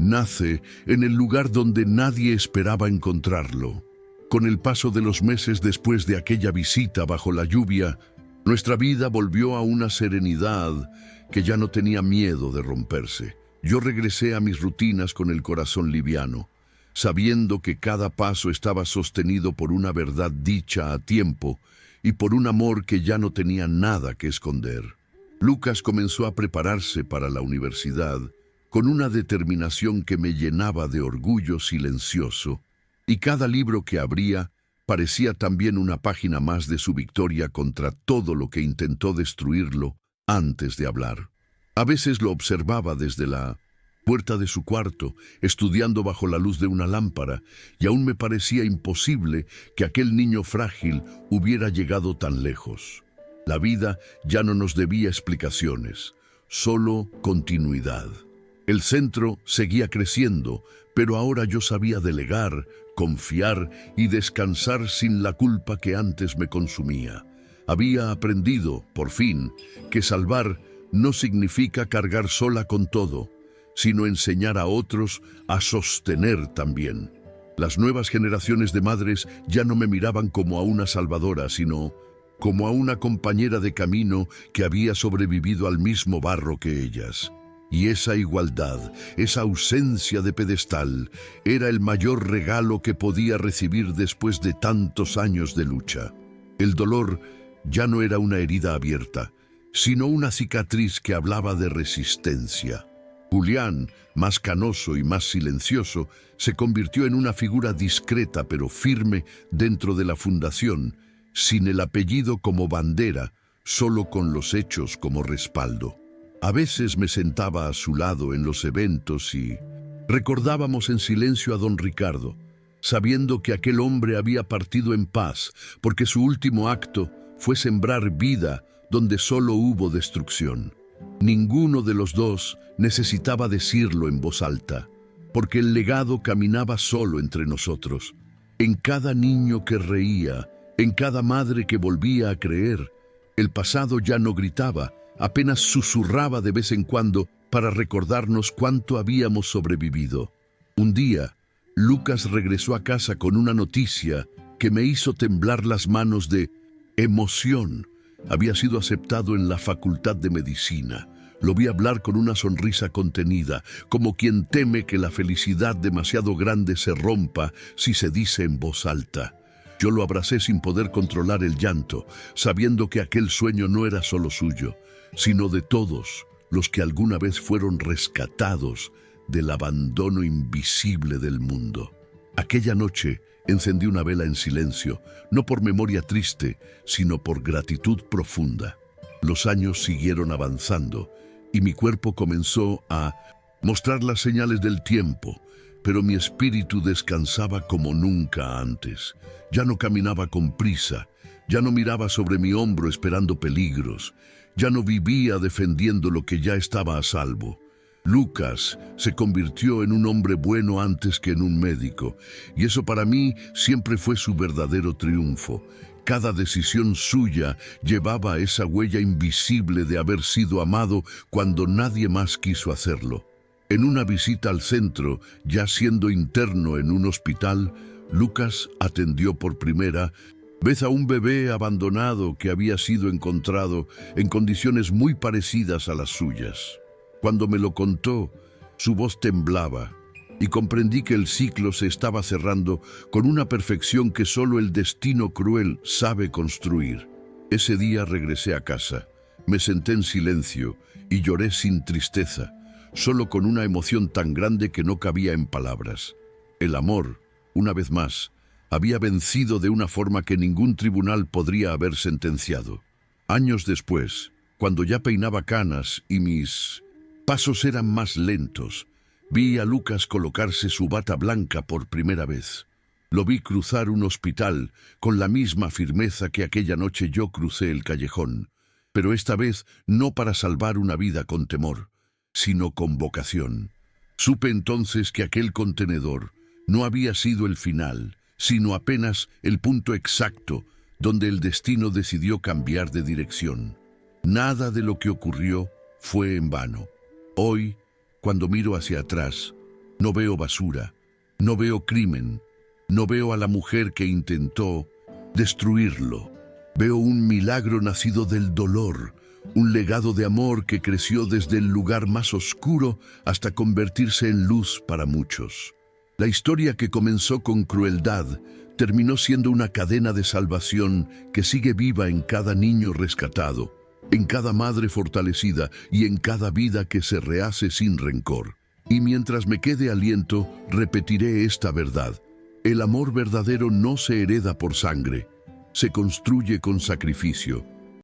Nace en el lugar donde nadie esperaba encontrarlo. Con el paso de los meses después de aquella visita bajo la lluvia, nuestra vida volvió a una serenidad que ya no tenía miedo de romperse. Yo regresé a mis rutinas con el corazón liviano, sabiendo que cada paso estaba sostenido por una verdad dicha a tiempo y por un amor que ya no tenía nada que esconder. Lucas comenzó a prepararse para la universidad con una determinación que me llenaba de orgullo silencioso, y cada libro que abría parecía también una página más de su victoria contra todo lo que intentó destruirlo antes de hablar. A veces lo observaba desde la puerta de su cuarto, estudiando bajo la luz de una lámpara, y aún me parecía imposible que aquel niño frágil hubiera llegado tan lejos. La vida ya no nos debía explicaciones, solo continuidad. El centro seguía creciendo, pero ahora yo sabía delegar, confiar y descansar sin la culpa que antes me consumía. Había aprendido, por fin, que salvar no significa cargar sola con todo, sino enseñar a otros a sostener también. Las nuevas generaciones de madres ya no me miraban como a una salvadora, sino como a una compañera de camino que había sobrevivido al mismo barro que ellas. Y esa igualdad, esa ausencia de pedestal, era el mayor regalo que podía recibir después de tantos años de lucha. El dolor ya no era una herida abierta, sino una cicatriz que hablaba de resistencia. Julián, más canoso y más silencioso, se convirtió en una figura discreta pero firme dentro de la fundación, sin el apellido como bandera, solo con los hechos como respaldo. A veces me sentaba a su lado en los eventos y recordábamos en silencio a don Ricardo, sabiendo que aquel hombre había partido en paz, porque su último acto fue sembrar vida donde solo hubo destrucción. Ninguno de los dos necesitaba decirlo en voz alta, porque el legado caminaba solo entre nosotros. En cada niño que reía, en cada madre que volvía a creer, el pasado ya no gritaba, apenas susurraba de vez en cuando para recordarnos cuánto habíamos sobrevivido. Un día, Lucas regresó a casa con una noticia que me hizo temblar las manos de emoción. Había sido aceptado en la Facultad de Medicina. Lo vi hablar con una sonrisa contenida, como quien teme que la felicidad demasiado grande se rompa si se dice en voz alta. Yo lo abracé sin poder controlar el llanto, sabiendo que aquel sueño no era solo suyo, sino de todos los que alguna vez fueron rescatados del abandono invisible del mundo. Aquella noche encendí una vela en silencio, no por memoria triste, sino por gratitud profunda. Los años siguieron avanzando y mi cuerpo comenzó a mostrar las señales del tiempo, pero mi espíritu descansaba como nunca antes. Ya no caminaba con prisa, ya no miraba sobre mi hombro esperando peligros, ya no vivía defendiendo lo que ya estaba a salvo. Lucas se convirtió en un hombre bueno antes que en un médico, y eso para mí siempre fue su verdadero triunfo. Cada decisión suya llevaba esa huella invisible de haber sido amado cuando nadie más quiso hacerlo. En una visita al centro, ya siendo interno en un hospital, Lucas atendió por primera vez a un bebé abandonado que había sido encontrado en condiciones muy parecidas a las suyas. Cuando me lo contó, su voz temblaba y comprendí que el ciclo se estaba cerrando con una perfección que solo el destino cruel sabe construir. Ese día regresé a casa, me senté en silencio y lloré sin tristeza, solo con una emoción tan grande que no cabía en palabras. El amor, una vez más, había vencido de una forma que ningún tribunal podría haber sentenciado. Años después, cuando ya peinaba canas y mis pasos eran más lentos, vi a Lucas colocarse su bata blanca por primera vez. Lo vi cruzar un hospital con la misma firmeza que aquella noche yo crucé el callejón, pero esta vez no para salvar una vida con temor, sino con vocación. Supe entonces que aquel contenedor no había sido el final, sino apenas el punto exacto donde el destino decidió cambiar de dirección. Nada de lo que ocurrió fue en vano. Hoy, cuando miro hacia atrás, no veo basura, no veo crimen, no veo a la mujer que intentó destruirlo. Veo un milagro nacido del dolor, un legado de amor que creció desde el lugar más oscuro hasta convertirse en luz para muchos. La historia que comenzó con crueldad terminó siendo una cadena de salvación que sigue viva en cada niño rescatado, en cada madre fortalecida y en cada vida que se rehace sin rencor. Y mientras me quede aliento, repetiré esta verdad. El amor verdadero no se hereda por sangre, se construye con sacrificio.